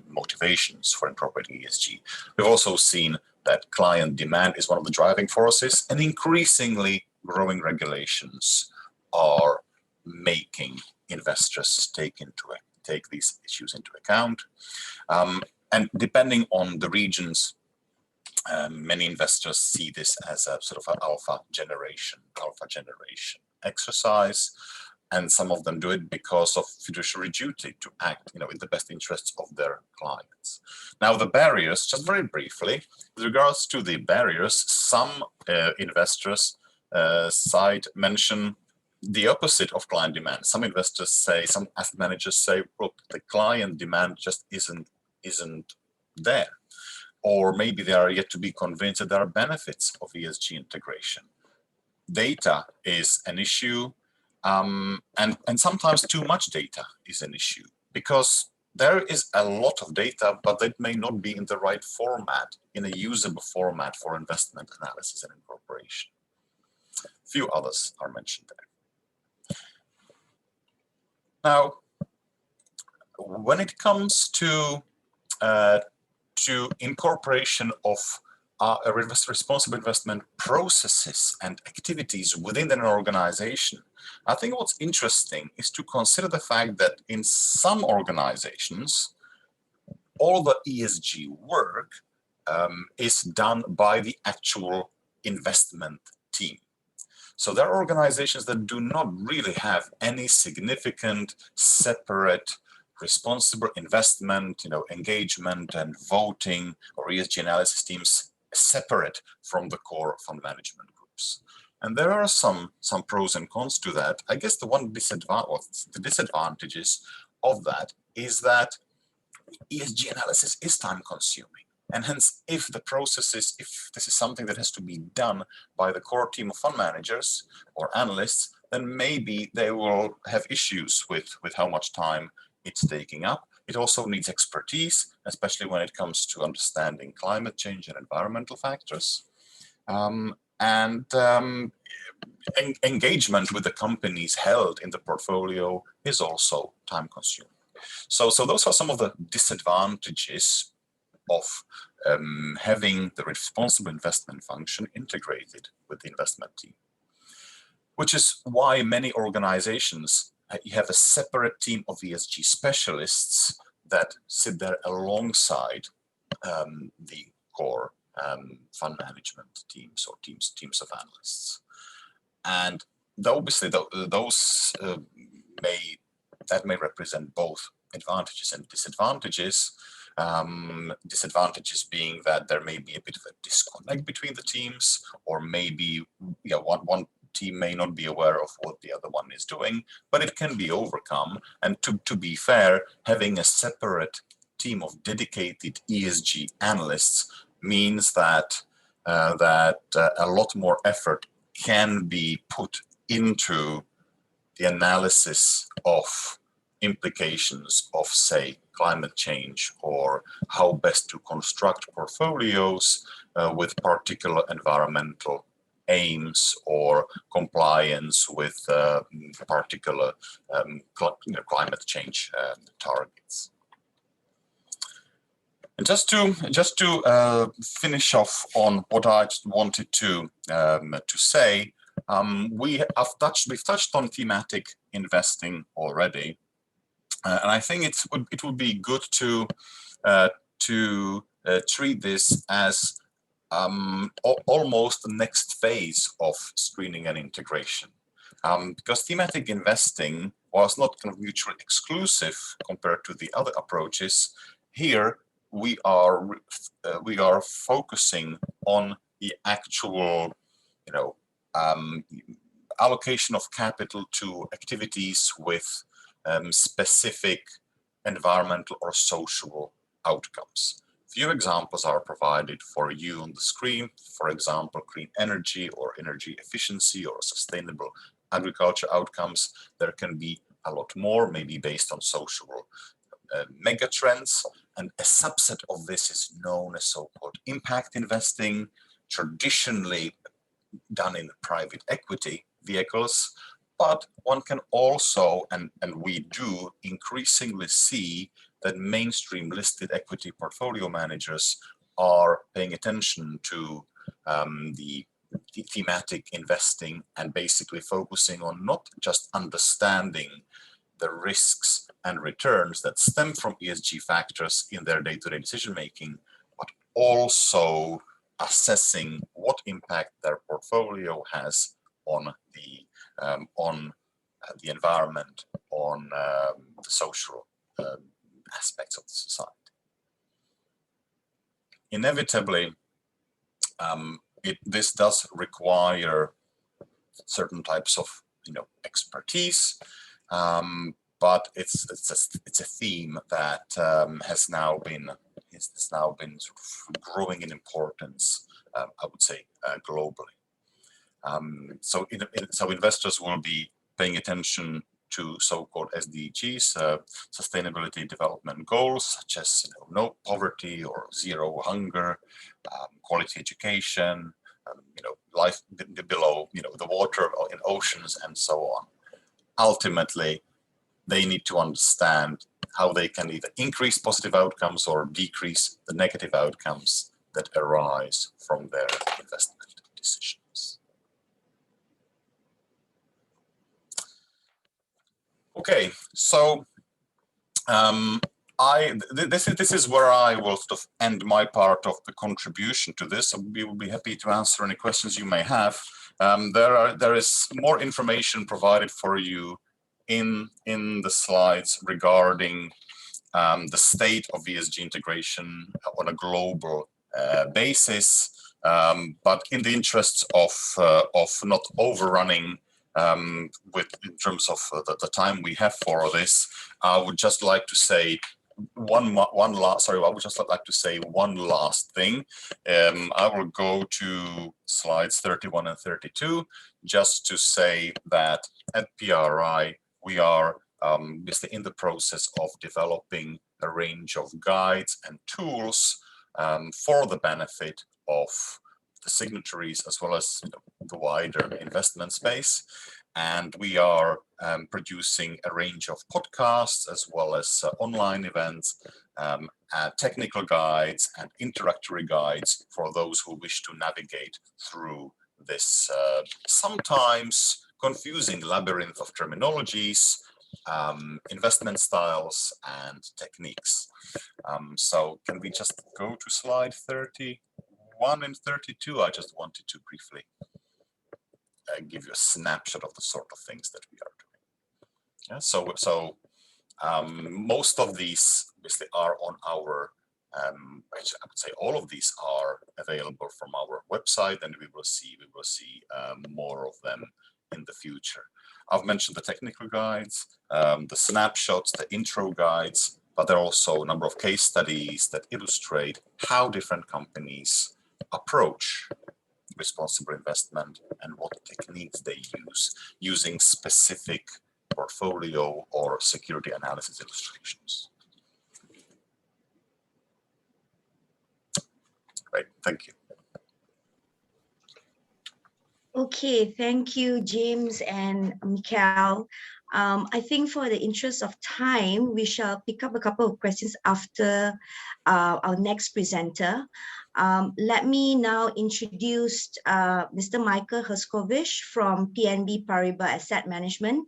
motivations for incorporating ESG. We've also seen that client demand is one of the driving forces, and increasingly growing regulations are making investors take these issues into account. And depending on the regions, many investors see this as a sort of an alpha generation exercise, and some of them do it because of fiduciary duty to act, in the best interests of their clients. Now, the barriers, just very briefly, with regards to the barriers, some investors mention the opposite of client demand. Some investors say, some asset managers say, look, the client demand just isn't there. Or maybe they are yet to be convinced that there are benefits of ESG integration. Data is an issue, and sometimes too much data is an issue, because there is a lot of data, but it may not be in the right format, in a usable format for investment analysis and incorporation. A few others are mentioned there. Now, when it comes to incorporation of responsible investment processes and activities within an organization, I think what's interesting is to consider the fact that in some organizations, all the ESG work is done by the actual investment team. So there are organizations that do not really have any significant separate responsible investment, engagement and voting or ESG analysis teams separate from the core fund management groups. And there are some pros and cons to that. I guess the disadvantages of that is that ESG analysis is time consuming. And hence, if this is something that has to be done by the core team of fund managers or analysts, then maybe they will have issues with how much time it's taking up. It also needs expertise, especially when it comes to understanding climate change and environmental factors. Engagement with the companies held in the portfolio is also time consuming. So those are some of the disadvantages of having the responsible investment function integrated with the investment team, which is why many organizations have a separate team of ESG specialists that sit there alongside the core fund management teams or teams of analysts. And obviously those may represent both advantages and disadvantages. Disadvantages being that there may be a bit of a disconnect between the teams, or maybe one team may not be aware of what the other one is doing, but it can be overcome. And to be fair, having a separate team of dedicated ESG analysts means that a lot more effort can be put into the analysis of implications of, say, climate change, or how best to construct portfolios with particular environmental aims or compliance with particular climate change targets. And just to finish off on what I just wanted to say, we've touched on thematic investing already, and I think it would be good to treat this as almost the next phase of screening and integration, because thematic investing was not kind of mutually exclusive compared to the other approaches. Here we are focusing on the actual, allocation of capital to activities with specific environmental or social outcomes. Few examples are provided for you on the screen. For example, clean energy or energy efficiency or sustainable agriculture outcomes. There can be a lot more, maybe based on social mega trends. And a subset of this is known as so-called impact investing, traditionally done in private equity vehicles. But one can also, and we do increasingly see that mainstream listed equity portfolio managers are paying attention to the thematic investing and basically focusing on not just understanding the risks and returns that stem from ESG factors in their day-to-day decision making, but also assessing what impact their portfolio has on the environment, on the social aspects of the society. Inevitably, this does require certain types of expertise, but it's a theme that has now been sort of growing in importance, I would say, globally. So investors will be paying attention to so-called SDGs, sustainability development goals, such as no poverty or zero hunger, quality education, life below the water in oceans, and so on. Ultimately, they need to understand how they can either increase positive outcomes or decrease the negative outcomes that arise from their investment decisions. Okay, so this is where I will sort of end my part of the contribution to this. We will be happy to answer any questions you may have. There is more information provided for you in the slides regarding the state of ESG integration on a global basis. But in the interests of not overrunning in terms of the time we have for this, I would just like to say one last thing. I will go to slides 31 and 32 just to say that at PRI we are basically in the process of developing a range of guides and tools for the benefit of the signatories as well as the wider investment space. And we are producing a range of podcasts as well as online events, technical guides and introductory guides for those who wish to navigate through this sometimes confusing labyrinth of terminologies, investment styles and techniques. So can we just go to slide 31 and 32? I just wanted to briefly give you a snapshot of the sort of things that we are doing. Yeah, so most of these obviously are on our, I would say all of these are available from our website, and we will see more of them in the future. I've mentioned the technical guides, the snapshots, the intro guides, but there are also a number of case studies that illustrate how different companies approach responsible investment and what techniques they use using specific portfolio or security analysis illustrations. Great, thank you. Okay, thank you, James and Mikhail. I think for the interest of time, we shall pick up a couple of questions after our next presenter. Let me now introduce Mr. Michael Huskovich from PNB Paribas Asset Management.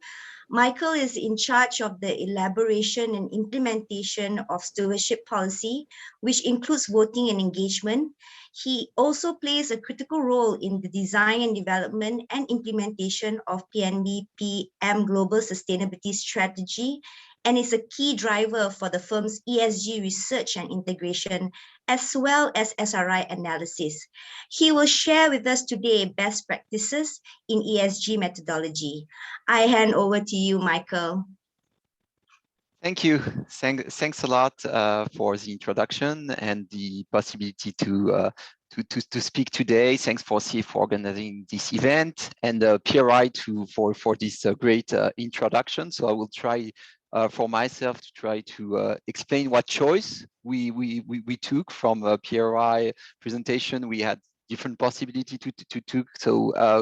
Michael is in charge of the elaboration and implementation of stewardship policy, which includes voting and engagement. He also plays a critical role in the design and development and implementation of PNB PM Global Sustainability Strategy, and is a key driver for the firm's ESG research and integration, as well as SRI analysis. He will share with us today best practices in ESG methodology. I hand over to you, Michael. Thank you. Thanks a lot for the introduction and the possibility to speak today. Thanks for CF for organizing this event, and PRI for this great introduction. So I will try for myself to try to explain what choice we took from a PRI presentation. We had different possibility to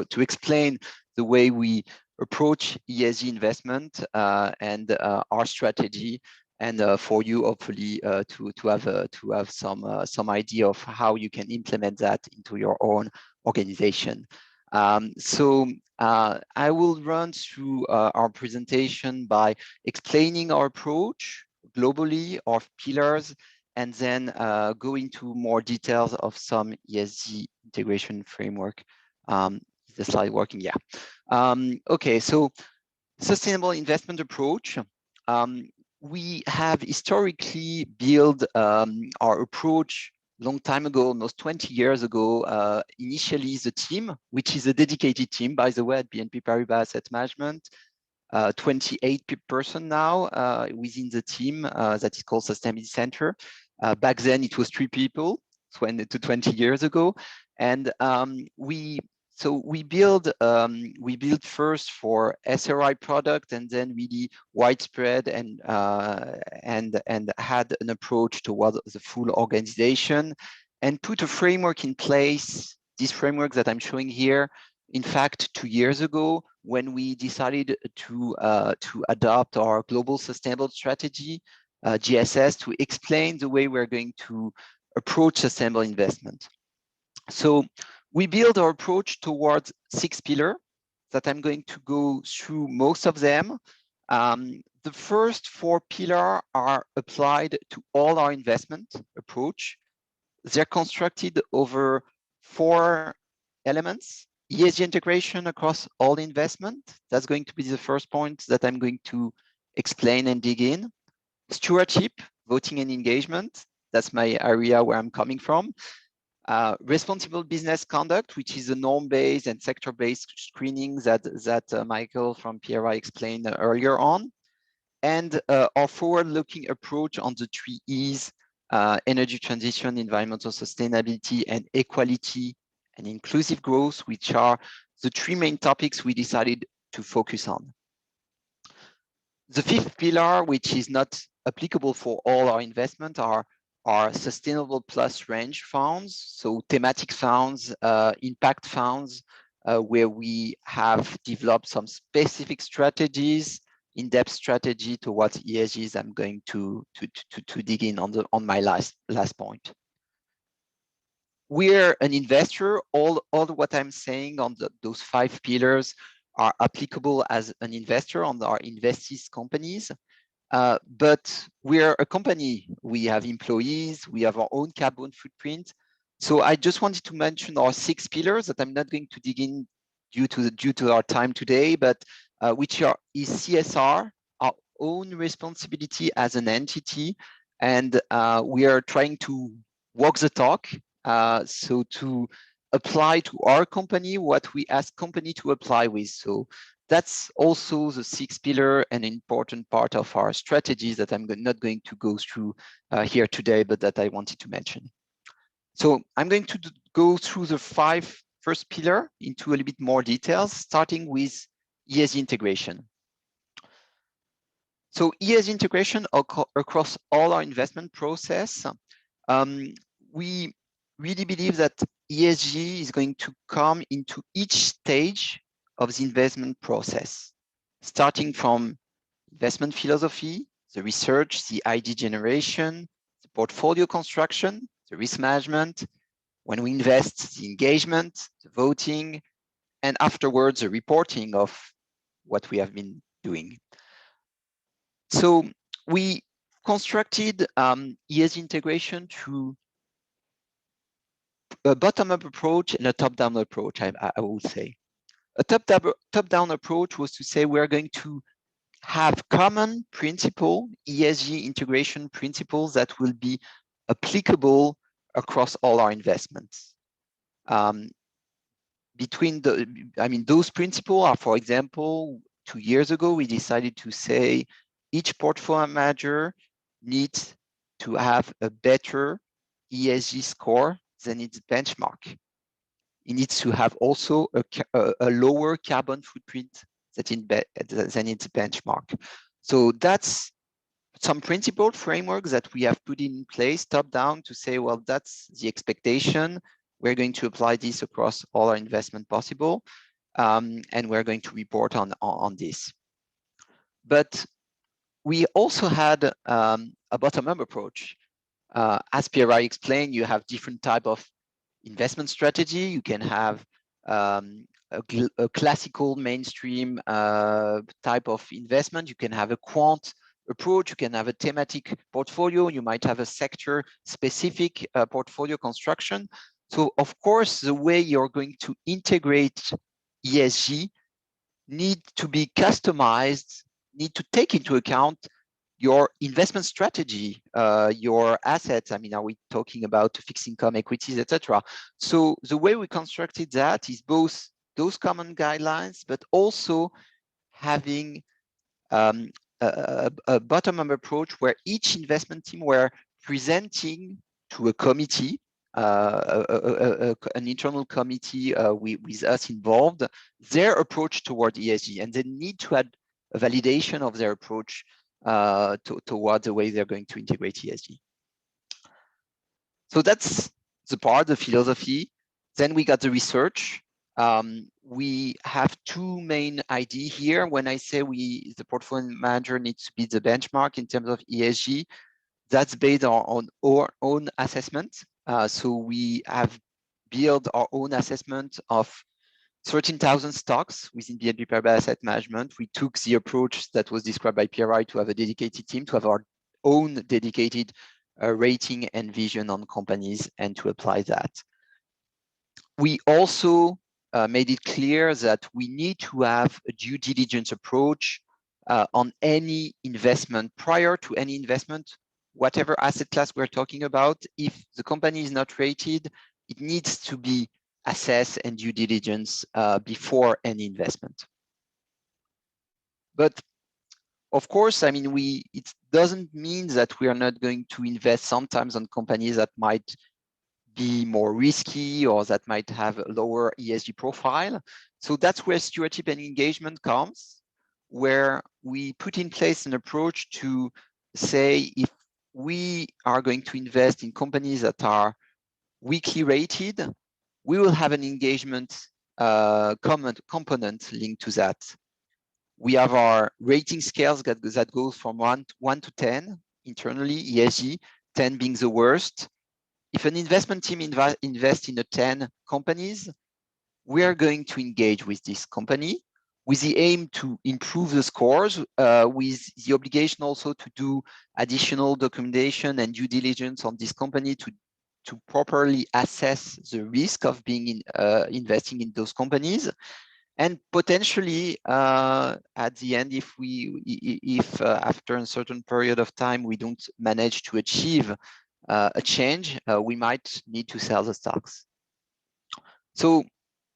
to explain the way we approach ESG investment and our strategy, and for you hopefully to have some idea of how you can implement that into your own organization. I will run through our presentation by explaining our approach globally, our pillars, and then go into more details of some ESG integration framework. Is the slide working? Yeah. Okay, so sustainable investment approach. We have historically built our approach long time ago, almost 20 years ago. Initially, the team, which is a dedicated team, by the way, at BNP Paribas Asset Management, 28 person now within the team that is called Sustainability Center. Back then, it was 3 people, 20 years ago, and we build first for SRI product, and then really widespread and had an approach towards the full organization, and put a framework in place. This framework that I'm showing here, in fact, 2 years ago, when we decided to adopt our global sustainable strategy, GSS, to explain the way we're going to approach sustainable investment. So we build our approach towards 6 pillars that I'm going to go through most of them. The first 4 pillars are applied to all our investment approach. They're constructed over 4 elements. ESG integration across all investment. That's going to be the first point that I'm going to explain and dig in. Stewardship, voting and engagement. That's my area where I'm coming from. Responsible business conduct, which is a norm-based and sector-based screening that Michael from PRI explained earlier on. And our forward-looking approach on the 3 E's, energy transition, environmental sustainability, and equality and inclusive growth, which are the 3 main topics we decided to focus on. The 5th pillar, which is not applicable for all our investment, are sustainable plus range funds, so thematic funds, impact funds, where we have developed some specific strategies, in-depth strategy towards ESGs. I'm going to dig in on my last point. We're an investor. All what I'm saying on those 5 pillars are applicable as an investor on our investees companies. But we're a company. We have employees. We have our own carbon footprint. So I just wanted to mention our 6 pillars that I'm not going to dig in due to our time today, but which is CSR, our own responsibility as an entity, and we are trying to walk the talk. So to apply to our company what we ask company to apply with. So that's also the 6th pillar, an important part of our strategies that I'm not going to go through here today, but that I wanted to mention. So I'm going to go through the 5 first pillar into a little bit more details, starting with ESG integration. So ESG integration across all our investment process. We really believe that ESG is going to come into each stage of the investment process. starting from investment philosophy, the research, the ID generation, the portfolio construction, the risk management, when we invest, the engagement, the voting, and afterwards the reporting of what we have been doing. So we constructed ESG integration through a bottom-up approach and a top-down approach, I would say. A top-down approach was to say we're going to have common principle, ESG integration principles that will be applicable across all our investments. Those principles are, for example, 2 years ago, we decided to say each portfolio manager needs to have a better ESG score than its benchmark. It needs to have also a lower carbon footprint than its benchmark. So that's some principle frameworks that we have put in place top down to say, well, that's the expectation. We're going to apply this across all our investment possible, and we're going to report on this. But we also had a bottom-up approach. As PRI explained, you have different type of investment strategy. You can have a classical mainstream type of investment. You can have a quant approach. You can have a thematic portfolio. You might have a sector specific portfolio construction. So of course, the way you're going to integrate ESG need to be customized, need to take into account your investment strategy, your assets. I mean, are we talking about fixed income, equities, etc.? So the way we constructed that is both those common guidelines, but also having a bottom-up approach where each investment team were presenting to a committee, an internal committee with us involved, their approach toward ESG, and they need to add a validation of their approach toward the way they're going to integrate ESG. So that's the philosophy. Then we got the research. We have two main ideas here. When I say the portfolio manager needs to be the benchmark in terms of ESG, that's based on our own assessment. So we have built our own assessment of 13,000 stocks within BNP Paribas Asset Management. We took the approach that was described by PRI to have a dedicated team, to have our own dedicated rating and vision on companies, and to apply that. We also made it clear that we need to have a due diligence approach on any investment. Prior to any investment, whatever asset class we're talking about, if the company is not rated, it needs to be assessed and due diligence before any investment. But of course, I mean, it doesn't mean that we are not going to invest sometimes on companies that might be more risky or that might have a lower ESG profile. So that's where stewardship and engagement comes, where we put in place an approach to say, if we are going to invest in companies that are weakly rated, we will have an engagement component linked to that. We have our rating scales that goes from 1 to 10 internally, ESG, 10 being the worst. If an investment team invests in 10 companies, we are going to engage with this company with the aim to improve the scores, with the obligation also to do additional documentation and due diligence on this company to properly assess the risk of being investing in those companies. And potentially, at the end, if after a certain period of time we don't manage to achieve a change, we might need to sell the stocks. So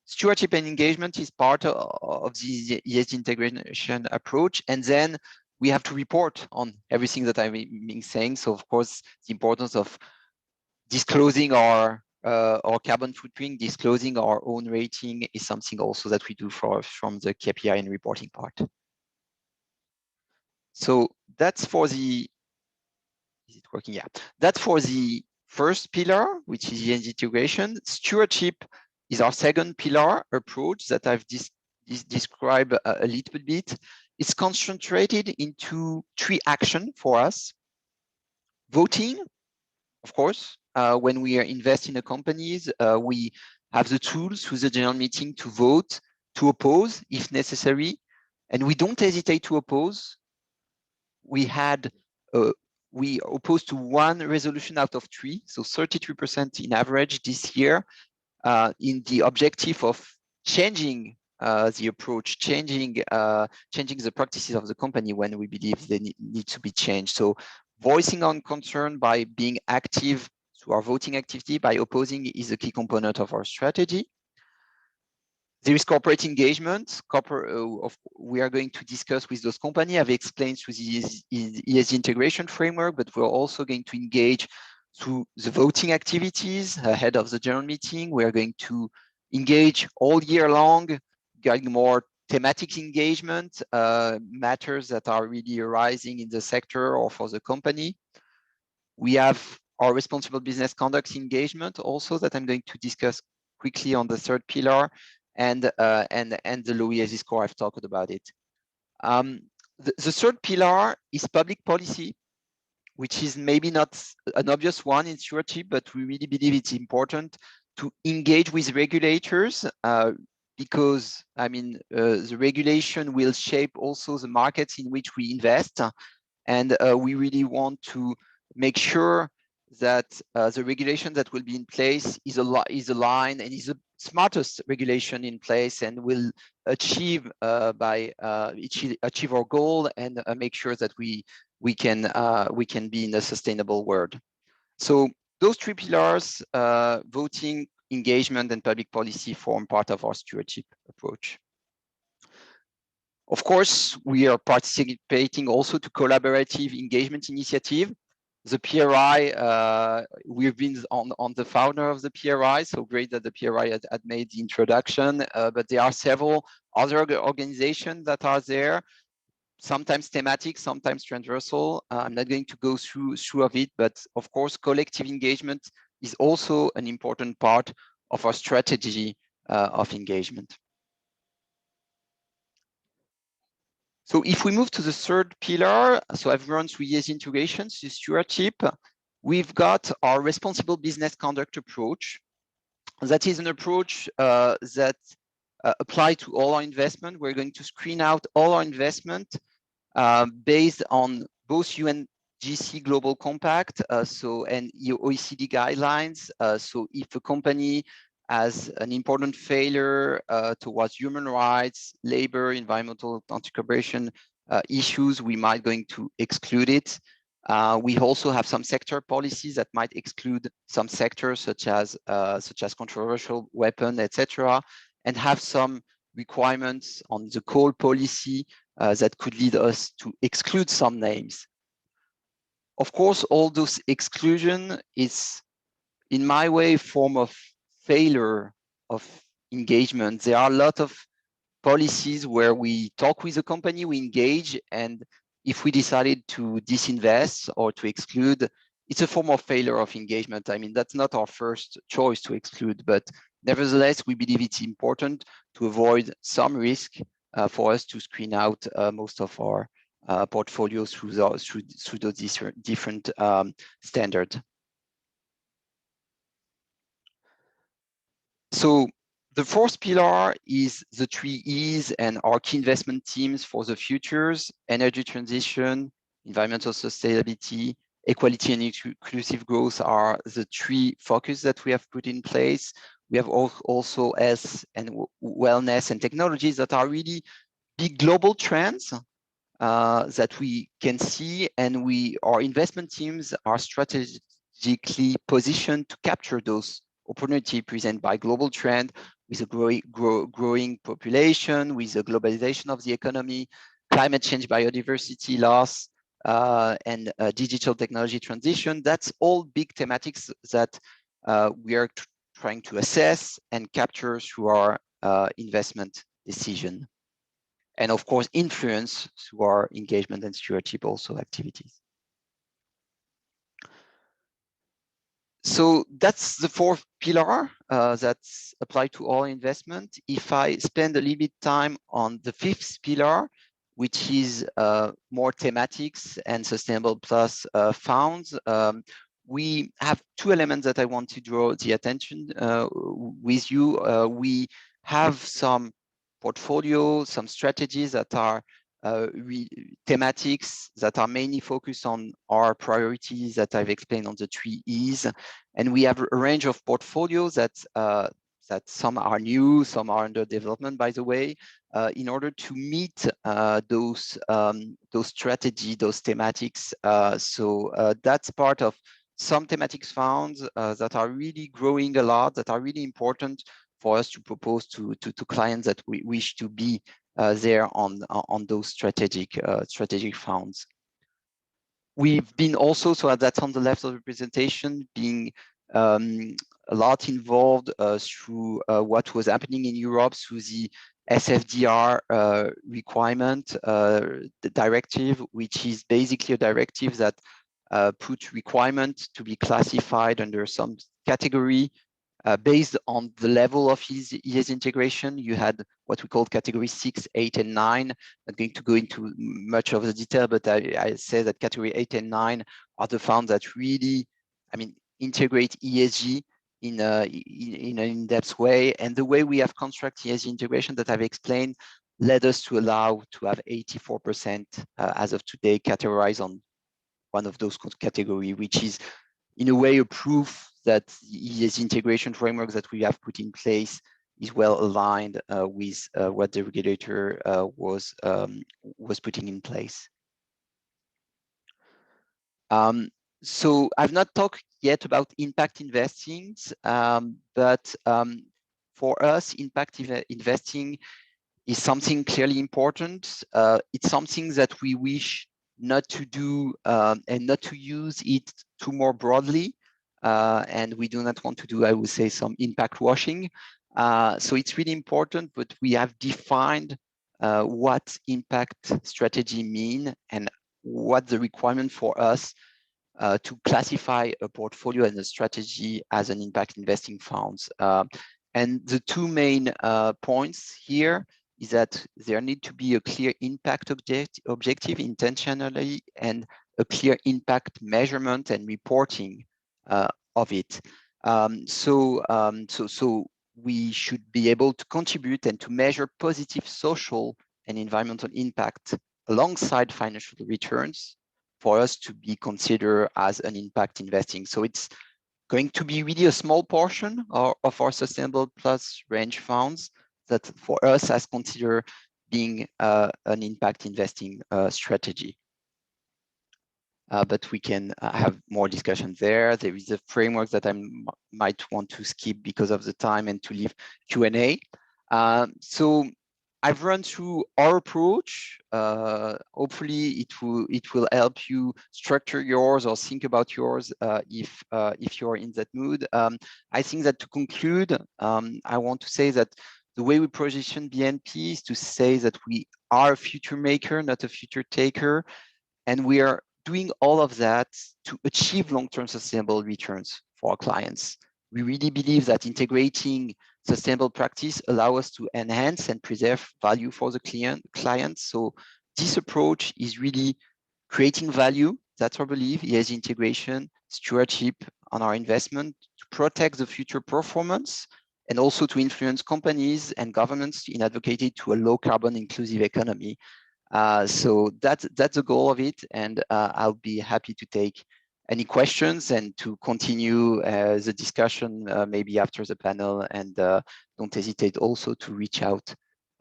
stewardship and engagement is part of the ESG integration approach. And then we have to report on everything that I've been saying. So of course, the importance of disclosing our carbon footprint, disclosing our own rating is something also that we do from the KPI and reporting part. So that's for the, is it working? Yeah, that's for the first pillar, which is ESG integration. Stewardship is our second pillar approach that I've described a little bit. It's concentrated into 3 actions for us. Voting, of course, when we are investing in companies, we have the tools through the general meeting to vote, to oppose if necessary, and we don't hesitate to oppose. We opposed to 1 resolution out of 3, so 33% in average this year, in the objective of changing the approach, changing the practices of the company when we believe they need to be changed. So voicing on concern by being active through our voting activity, by opposing, is a key component of our strategy. There is corporate engagement. We are going to discuss with those companies. I've explained through the ESG integration framework, but we're also going to engage through the voting activities ahead of the general meeting. We are going to engage all year long, getting more thematic engagement, matters that are really arising in the sector or for the company. We have our responsible business conduct engagement also that I'm going to discuss quickly on the 3rd pillar, and the low ESG score. I've talked about it. The 3rd pillar is public policy, which is maybe not an obvious one in stewardship, but we really believe it's important to engage with regulators, because the regulation will shape also the markets in which we invest, and we really want to make sure that the regulation that will be in place is aligned and is the smartest regulation in place, and will achieve achieve our goal, and make sure that we can be in a sustainable world. So those 3 pillars, voting, engagement, and public policy, form part of our stewardship approach. Of course, we are participating also to collaborative engagement initiative. The PRI, we've been on the founder of the PRI, so great that the PRI had made the introduction, but there are several other organizations that are there, sometimes thematic, sometimes transversal. I'm not going to go through of it, but of course, collective engagement is also an important part of our strategy of engagement. So if we move to the 3rd pillar, so I've run through ESG integration, so stewardship. We've got our responsible business conduct approach. That is an approach that applies to all our investment. We're going to screen out all our investment based on both UNGC Global Compact and OECD guidelines. So if a company has an important failure towards human rights, labor, environmental, anti-corruption issues, we might going to exclude it. We also have some sector policies that might exclude some sectors, such as controversial weapon, etc., and have some requirements on the coal policy that could lead us to exclude some names. Of course, all those exclusion is, in my way, a form of failure of engagement. There are a lot of policies where we talk with the company, we engage, and if we decided to disinvest or to exclude, it's a form of failure of engagement. I mean, that's not our first choice to exclude, but nevertheless, we believe it's important to avoid some risk for us to screen out most of our portfolios through those different standards. So the 4th pillar is the 3 E's and our key investment teams for the futures: energy transition, environmental sustainability, equality and inclusive growth are the 3 focus that we have put in place. We have also S and wellness and technologies that are really big global trends that we can see, and our investment teams are strategically positioned to capture those opportunities presented by global trend, with a growing population, with the globalization of the economy, climate change, biodiversity loss, and digital technology transition. That's all big thematics that we are trying to assess and capture through our investment decision. And of course, influence through our engagement and stewardship also activities. So that's the 4th pillar that's applied to all investment. If I spend a little bit time on the 5th pillar, which is more thematics and sustainable plus funds. We have two elements that I want to draw the attention with you. We have some portfolio, some strategies that are thematics that are mainly focused on our priorities that I've explained on the 3 E's. And we have a range of portfolios that some are new, some are under development, by the way, in order to meet those strategies, those thematics. So that's part of some thematics funds that are really growing a lot, that are really important for us to propose to clients that we wish to be there on those strategic funds. We've been also, so that's on the left of the presentation, being a lot involved through what was happening in Europe through the SFDR requirement, the directive, which is basically a directive that put requirement to be classified under some category based on the level of ESG integration. You had what we call category 6, 8, and 9. I'm not going to go into much of the detail, but I say that category 8 and 9 are the funds that really, integrate ESG in an in-depth way. And the way we have constructed ESG integration that I've explained led us to allow to have 84% as of today categorized on one of those categories, which is in a way a proof that the ESG integration framework that we have put in place is well aligned with what the regulator was putting in place. So I've not talked yet about impact investing, but for us, impact investing is something clearly important. It's something that we wish not to do and not to use it too more broadly. And we do not want to do, I would say, some impact washing. So it's really important, but we have defined what impact strategy mean and what the requirement for us to classify a portfolio and a strategy as an impact investing funds. And the two main points here is that there need to be a clear impact objective intentionally and a clear impact measurement and reporting of it. So we should be able to contribute and to measure positive social and environmental impact alongside financial returns for us to be considered as an impact investing. So it's going to be really a small portion of our sustainable plus range funds that for us as considered being an impact investing strategy. But we can have more discussion there. There is a framework that I might want to skip because of the time and to leave Q&A. So I've run through our approach. Hopefully it will help you structure yours or think about yours if you're in that mood. I think that to conclude, I want to say that the way we position BNP is to say that we are a future maker, not a future taker. And we are doing all of that to achieve long-term sustainable returns for our clients. We really believe that integrating sustainable practice allows us to enhance and preserve value for the client. So this approach is really creating value. That's our belief. ESG integration, stewardship on our investment to protect the future performance and also to influence companies and governments in advocating to a low carbon inclusive economy. So that's the goal of it. And I'll be happy to take any questions and to continue the discussion maybe after the panel. And don't hesitate also to reach out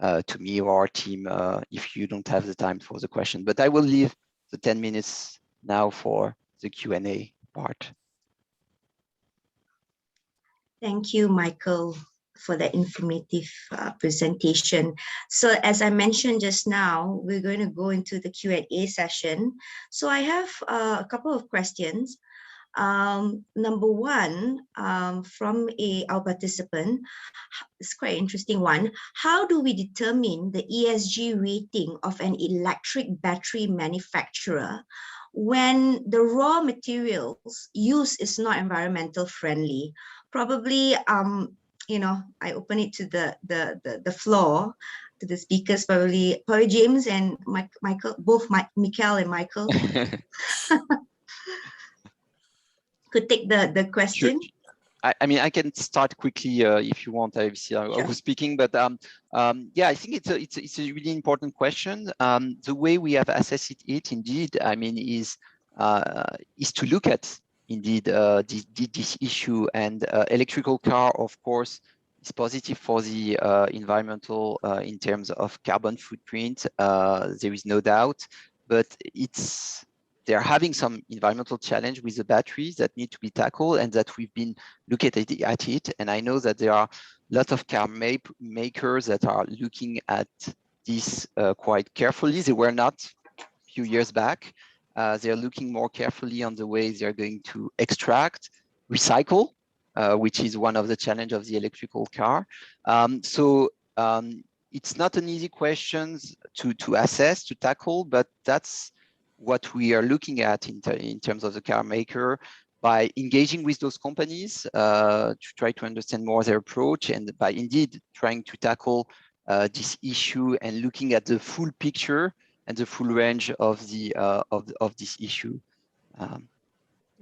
to me or our team if you don't have the time for the question. But I will leave the 10 minutes now for the Q&A part. Thank you, Michael, for the informative presentation. So as I mentioned just now, we're going to go into the Q&A session. So I have a couple of questions. Number one, from our participant, it's quite an interesting one. How do we determine the ESG rating of an electric battery manufacturer when the raw materials used is not environmental friendly? Probably, I open it to the floor to the speakers, probably James and Michael, both Mikhail and Michael could take the question. Sure. I mean, I can start quickly if you want. I was speaking, but yeah, I think it's a really important question. The way we have assessed it, indeed, I mean, is to look at indeed this issue, and electrical car, of course, is positive for the environmental in terms of carbon footprint. There is no doubt, but they're having some environmental challenge with the batteries that need to be tackled, and that we've been looking at it. And I know that there are lots of car makers that are looking at this quite carefully. They were not a few years back. They're looking more carefully on the way they're going to extract, recycle, which is one of the challenges of the electrical car. It's not an easy question to assess, to tackle, but that's what we are looking at in terms of the car maker, by engaging with those companies to try to understand more their approach, and by indeed trying to tackle this issue and looking at the full picture and the full range of this issue.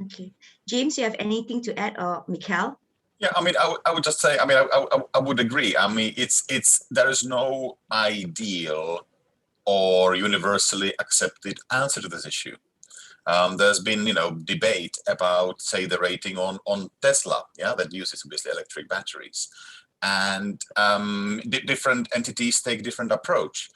Okay, James, you have anything to add, or Mikhail? Yeah, I mean, I would just say, I mean, I would agree. I mean, there is no ideal or universally accepted answer to this issue. There's been, debate about, say, the rating on Tesla, that uses obviously electric batteries, and different entities take different approach.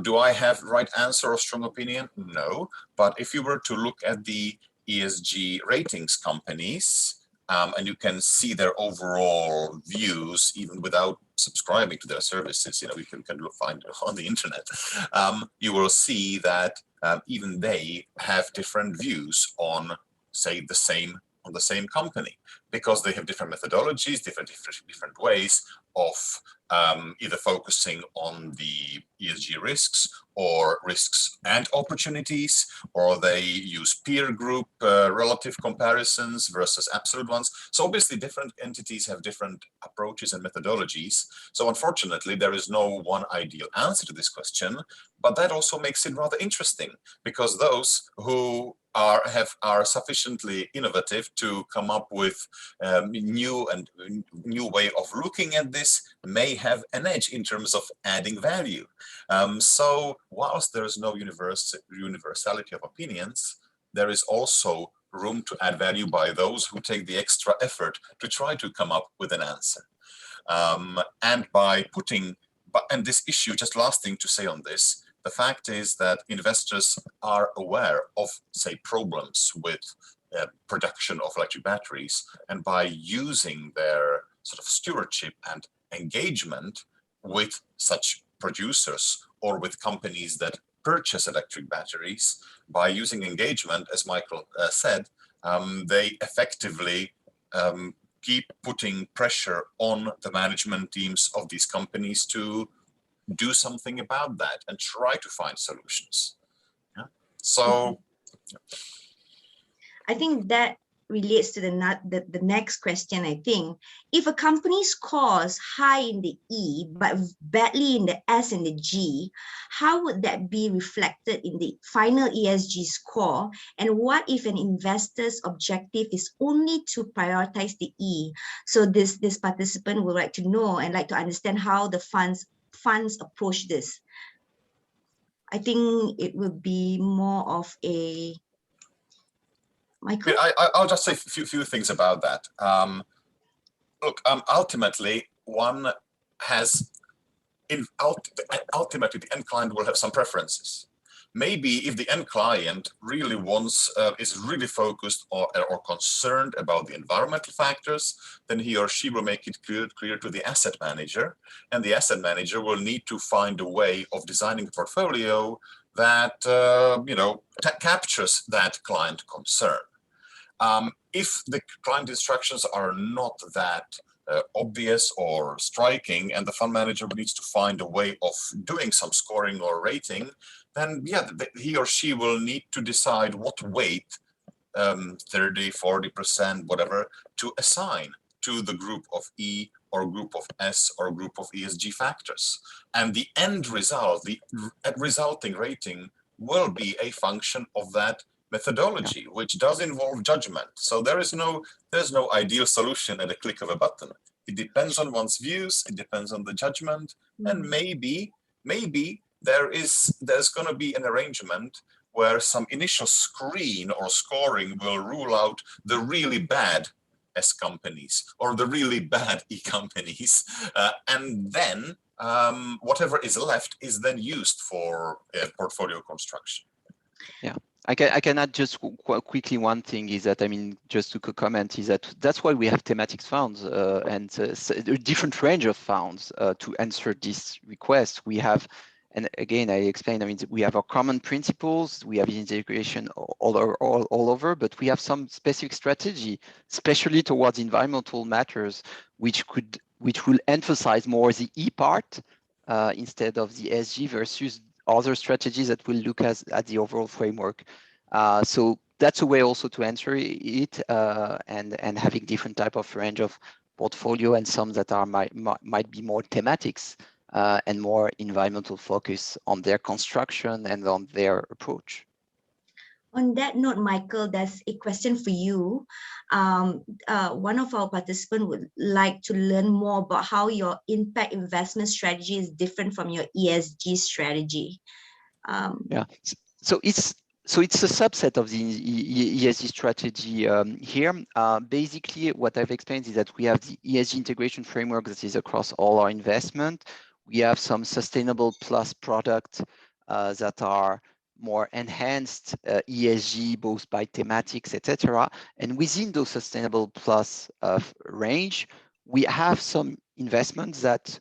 Do I have the right answer or strong opinion? No, but if you were to look at the ESG ratings companies, and you can see their overall views even without subscribing to their services, you can find it on the internet. You will see that even they have different views on, say, the same company, because they have different methodologies, different ways of either focusing on the ESG risks or risks and opportunities, or they use peer group relative comparisons versus absolute ones. So obviously different entities have different approaches and methodologies. So unfortunately, there is no one ideal answer to this question, but that also makes it rather interesting, because those who are sufficiently innovative to come up with new way of looking at this may have an edge in terms of adding value. So whilst there is no universality of opinions, there is also room to add value by those who take the extra effort to try to come up with an answer. And this issue, just last thing to say on this, the fact is that investors are aware of, say, problems with production of electric batteries, and by using their sort of stewardship and engagement with such producers or with companies that purchase electric batteries, by using engagement, as Michael said, they effectively keep putting pressure on the management teams of these companies to do something about that and try to find solutions. So I think that relates to the next question. I think if a company scores high in the E but badly in the S and the G, how would that be reflected in the final ESG score? And what if an investor's objective is only to prioritize the E? So this participant would like to know and like to understand how the funds approach this. I think it would be more of a Michael? I'll just say a few things about that. Look, ultimately, one has, ultimately, the end client will have some preferences. Maybe if the end client really wants, is really focused or concerned about the environmental factors, then he or she will make it clear to the asset manager, and the asset manager will need to find a way of designing a portfolio that captures that client concern. If the client instructions are not that obvious or striking, and the fund manager needs to find a way of doing some scoring or rating, then he or she will need to decide what weight, 30, 40%, whatever, to assign to the group of E or group of S or group of ESG factors. And the end result, the resulting rating will be a function of that methodology, which does involve judgment. So there's no ideal solution at a click of a button. It depends on one's views, it depends on the judgment, and maybe there's going to be an arrangement where some initial screen or scoring will rule out the really bad S companies or the really bad E companies, and then whatever is left is then used for portfolio construction. Yeah, I can add just quickly one thing is that, I mean, just to comment is that's why we have thematic funds and a different range of funds to answer this request. We have, and again, I explained, I mean, we have our common principles, we have integration all over, but we have some specific strategy, especially towards environmental matters, which will emphasize more the E part instead of the SG versus other strategies that will look at the overall framework. So that's a way also to answer it and having different type of range of portfolio and some that are might be more thematics and more environmental focus on their construction and on their approach. On that note, Michael, there's a question for you. One of our participants would like to learn more about how your impact investment strategy is different from your ESG strategy. Yeah, so it's a subset of the ESG strategy here. Basically, what I've explained is that we have the ESG integration framework that is across all our investment. We have some sustainable plus products that are more enhanced ESG, both by thematics, etc. And within those sustainable plus range, we have some investments that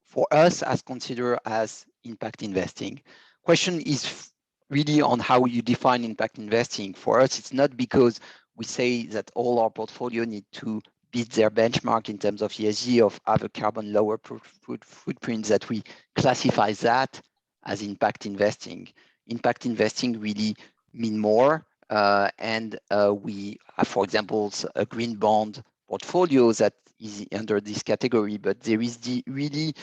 for us as considered as impact investing. Question is really on how you define impact investing. For us, it's not because we say that all our portfolio need to beat their benchmark in terms of ESG of have a carbon lower footprint that we classify that as impact investing. Impact investing really mean more, and we have, for example, a green bond portfolio that is under this category, but there is the really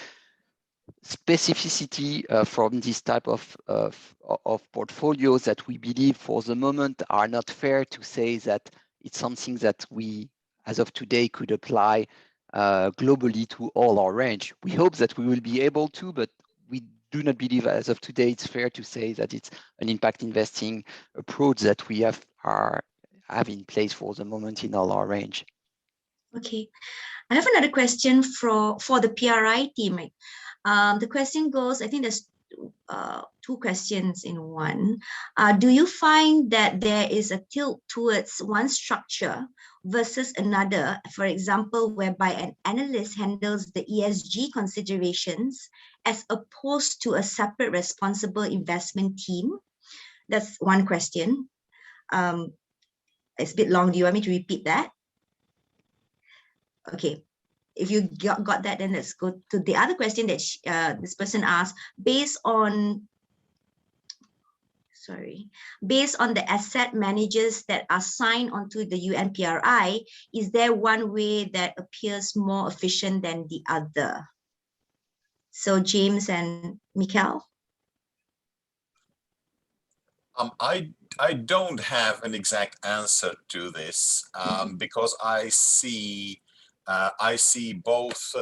specificity from this type of portfolios that we believe for the moment are not fair to say that it's something that we, as of today, could apply globally to all our range. We hope that we will be able to, but we do not believe as of today it's fair to say that it's an impact investing approach that we have in place for the moment in all our range. Okay, I have another question for the PRI team. The question goes, I think there's two questions in one. Do you find that there is a tilt towards one structure versus another, for example, whereby an analyst handles the ESG considerations as opposed to a separate responsible investment team? That's one question. It's a bit long. Do you want me to repeat that? Okay. If you got that, then let's go to the other question that this person asked. Based on the asset managers that are signed onto the UNPRI, is there one way that appears more efficient than the other? So James and Mikkel. I don't have an exact answer to this because I see both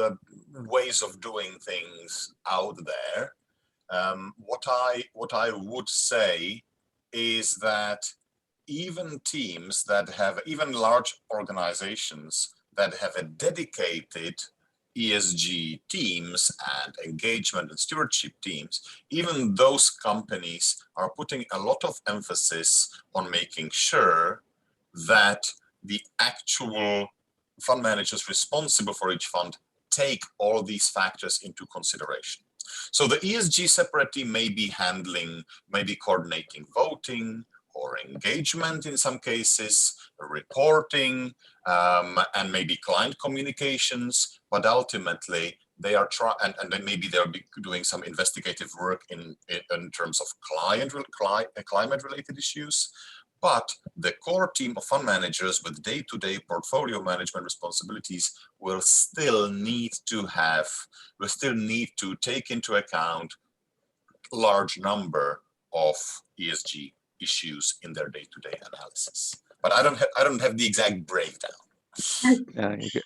ways of doing things out there. What I would say is that even large organizations that have a dedicated ESG teams and engagement and stewardship teams, even those companies are putting a lot of emphasis on making sure that the actual fund managers responsible for each fund take all these factors into consideration. So the ESG separate team may be coordinating voting or engagement in some cases, reporting, and maybe client communications, but ultimately they are and then maybe they'll be doing some investigative work in terms of climate-related issues. But the core team of fund managers with day-to-day portfolio management responsibilities will still need to take into account large number of ESG issues in their day-to-day analysis. But I don't have the exact breakdown.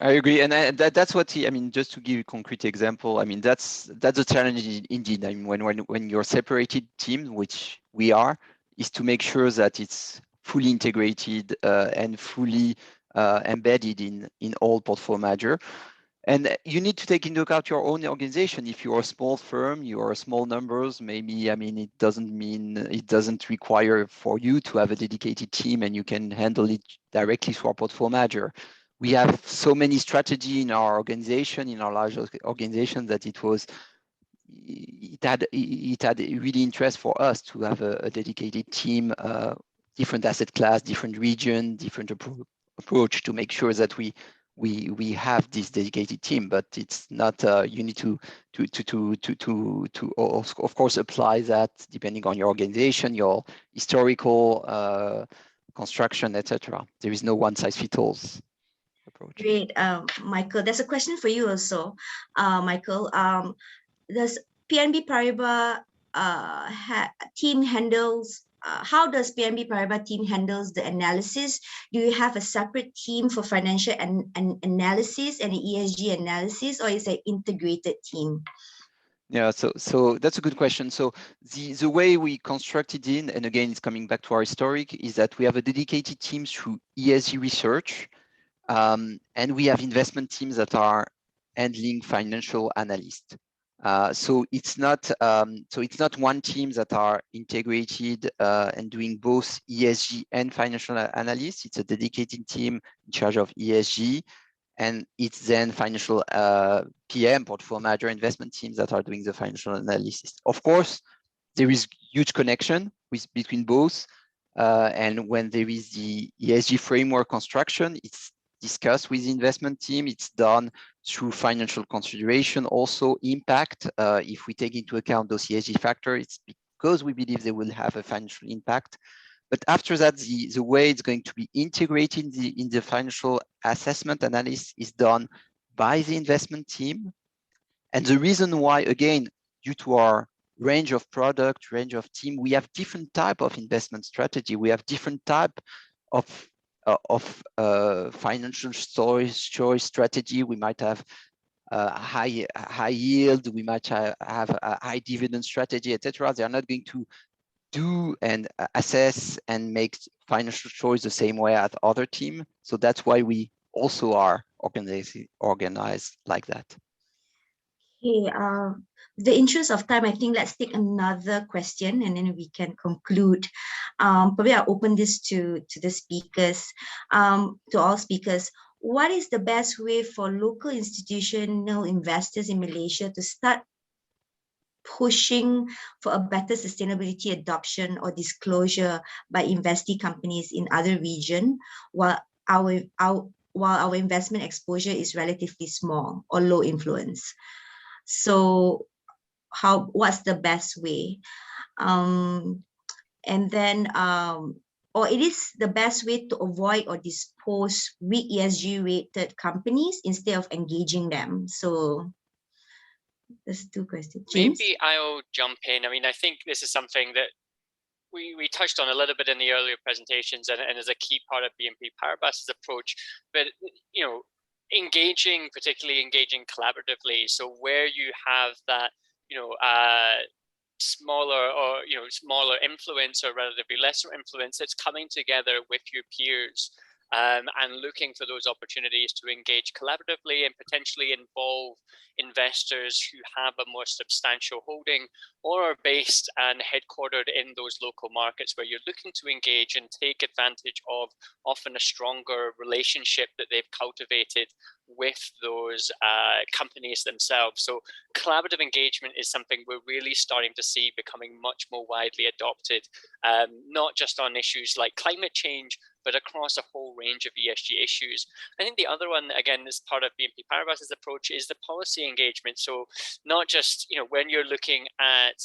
I agree, and that's what I mean. Just to give you a concrete example, I mean that's a challenge indeed. I mean, when you're separated team, which we are, is to make sure that it's fully integrated and fully embedded in all portfolio manager. And you need to take into account your own organization. If you're a small firm, you are small numbers, maybe, I mean, it doesn't require for you to have a dedicated team and you can handle it directly through our portfolio manager. We have so many strategy in our organization, in our large organization, that it had really interest for us to have a dedicated team, different asset class, different region, different approach to make sure that we have this dedicated team. But it's not. You need to of course apply that depending on your organization, your historical construction, etc. There is no one size fits all approach. Great, Michael. There's a question for you also, Michael. Does PNB Paribas team handles? How does PNB Paribas team handles the analysis? Do you have a separate team for financial analysis and ESG analysis, or is it an integrated team? Yeah, so that's a good question. So the way we constructed in, and again, it's coming back to our historic, is that we have a dedicated team through ESG research, and we have investment teams that are handling financial analysts. So it's not one team that are integrated and doing both ESG and financial analysts. It's a dedicated team in charge of ESG, and it's then financial PM, portfolio manager, investment teams that are doing the financial analysis. Of course, there is huge connection between both, and when there is the ESG framework construction, it's discussed with the investment team. It's done through financial consideration, also impact. If we take into account those ESG factors, it's because we believe they will have a financial impact. But after that, the way it's going to be integrated in the financial assessment analysis is done by the investment team. And the reason why, again, due to our range of product, range of team, we have different type of investment strategy. We have different type of financial choice strategy. We might have high yield, we might have a high dividend strategy, etc. They are not going to do and assess and make financial choice the same way as other team. So that's why we also are organized like that. Okay, the interest of time, I think let's take another question and then we can conclude. Probably I'll open this to the speakers, to all speakers. What is the best way for local institutional investors in Malaysia to start pushing for a better sustainability adoption or disclosure by investee companies in other regions, while our investment exposure is relatively small or low influence? So what's the best way? And then, or it is the best way to avoid or dispose weak ESG rated companies instead of engaging them. So there's two questions. James? Maybe I'll jump in. I mean, I think this is something that we touched on a little bit in the earlier presentations, and is a key part of BNP Paribas' approach. But, you know, particularly engaging collaboratively. So where you have that, you know, smaller influence or relatively lesser influence, it's coming together with your peers and looking for those opportunities to engage collaboratively and potentially involve investors who have a more substantial holding or are based and headquartered in those local markets where you're looking to engage and take advantage of often a stronger relationship that they've cultivated with those companies themselves. So collaborative engagement is something we're really starting to see becoming much more widely adopted, not just on issues like climate change, but across a whole range of ESG issues. I think the other one, again, as part of BNP Paribas' approach, is the policy engagement. So not just, you know, when you're looking at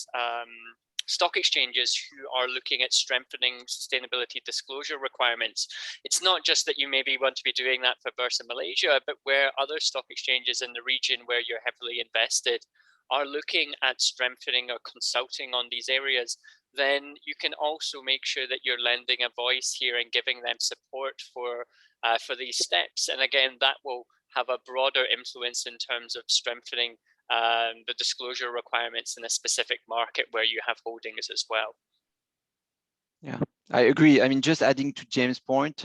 stock exchanges who are looking at strengthening sustainability disclosure requirements. It's not just that you maybe want to be doing that for Bursa Malaysia, but where other stock exchanges in the region where you're heavily invested are looking at strengthening or consulting on these areas, then you can also make sure that you're lending a voice here and giving them support for these steps. And again, that will have a broader influence in terms of strengthening the disclosure requirements in a specific market where you have holdings as well. Yeah, I agree. I mean, just adding to James' point,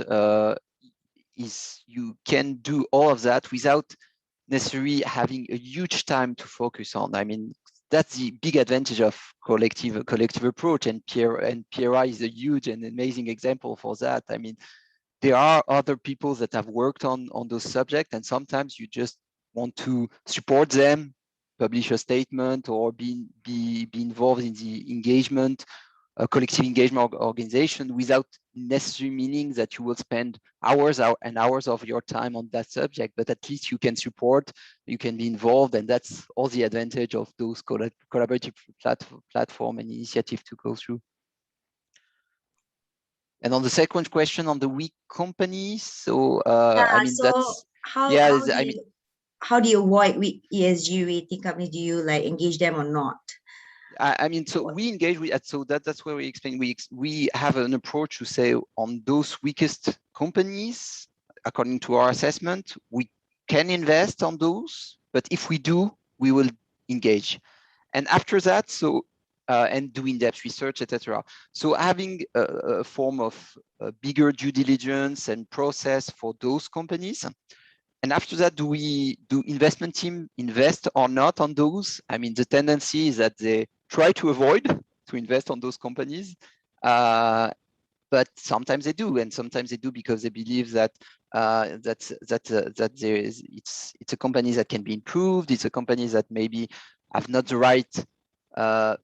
is you can do all of that without necessarily having a huge time to focus on. I mean, that's the big advantage of collective approach, and PRI is a huge and amazing example for that. I mean, there are other people that have worked on those subjects, and sometimes you just want to support them, publish a statement, or be involved in the engagement, a collective engagement organization, without necessarily meaning that you will spend hours and hours of your time on that subject, but at least you can support, you can be involved, and that's all the advantage of those collaborative platform and initiative to go through. And on the second question on the weak companies, so I mean, so that's how do you avoid weak ESG rating companies? Do you like engage them or not? I mean, so we engage with, so that's where we explain, we have an approach to say on those weakest companies, according to our assessment, we can invest on those, but if we do, we will engage. And after that, so and do in-depth research, etc. So having a form of bigger due diligence and process for those companies. And after that, do investment team invest or not on those? I mean, the tendency is that they try to avoid to invest on those companies, but sometimes they do, and sometimes they do because they believe that it's a company that can be improved. It's a company that maybe have not the right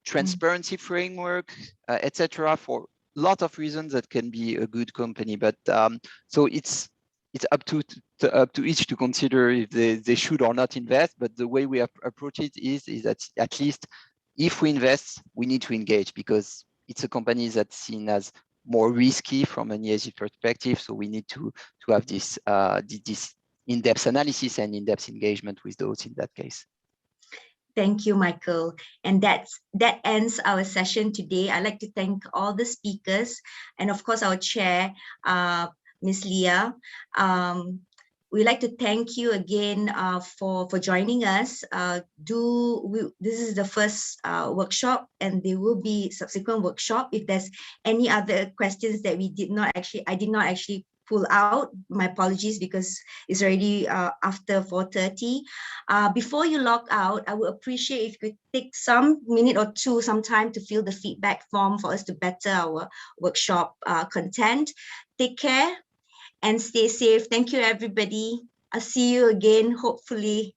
transparency framework, etc. For a lot of reasons that can be a good company, but so it's up to each to consider if they should or not invest. But the way we approach it is that at least if we invest, we need to engage, because it's a company that's seen as more risky from an ESG perspective. So we need to have this in-depth analysis and in-depth engagement with those in that case. Thank you, Michael. And that ends our session today. I'd like to thank all the speakers and of course our chair, Ms. Leah. We'd like to thank you again for joining us. This is the first workshop, and there will be subsequent workshop. If there's any other questions that I did not actually pull out, my apologies, because it's already after 4:30. Before you log out, I would appreciate if you could take some minute or two, some time to fill the feedback form for us to better our workshop content. Take care and stay safe. Thank you, everybody. I'll see you again, hopefully.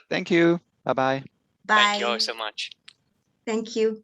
Thank you. Bye-bye. Bye. Thank you all so much. Thank you.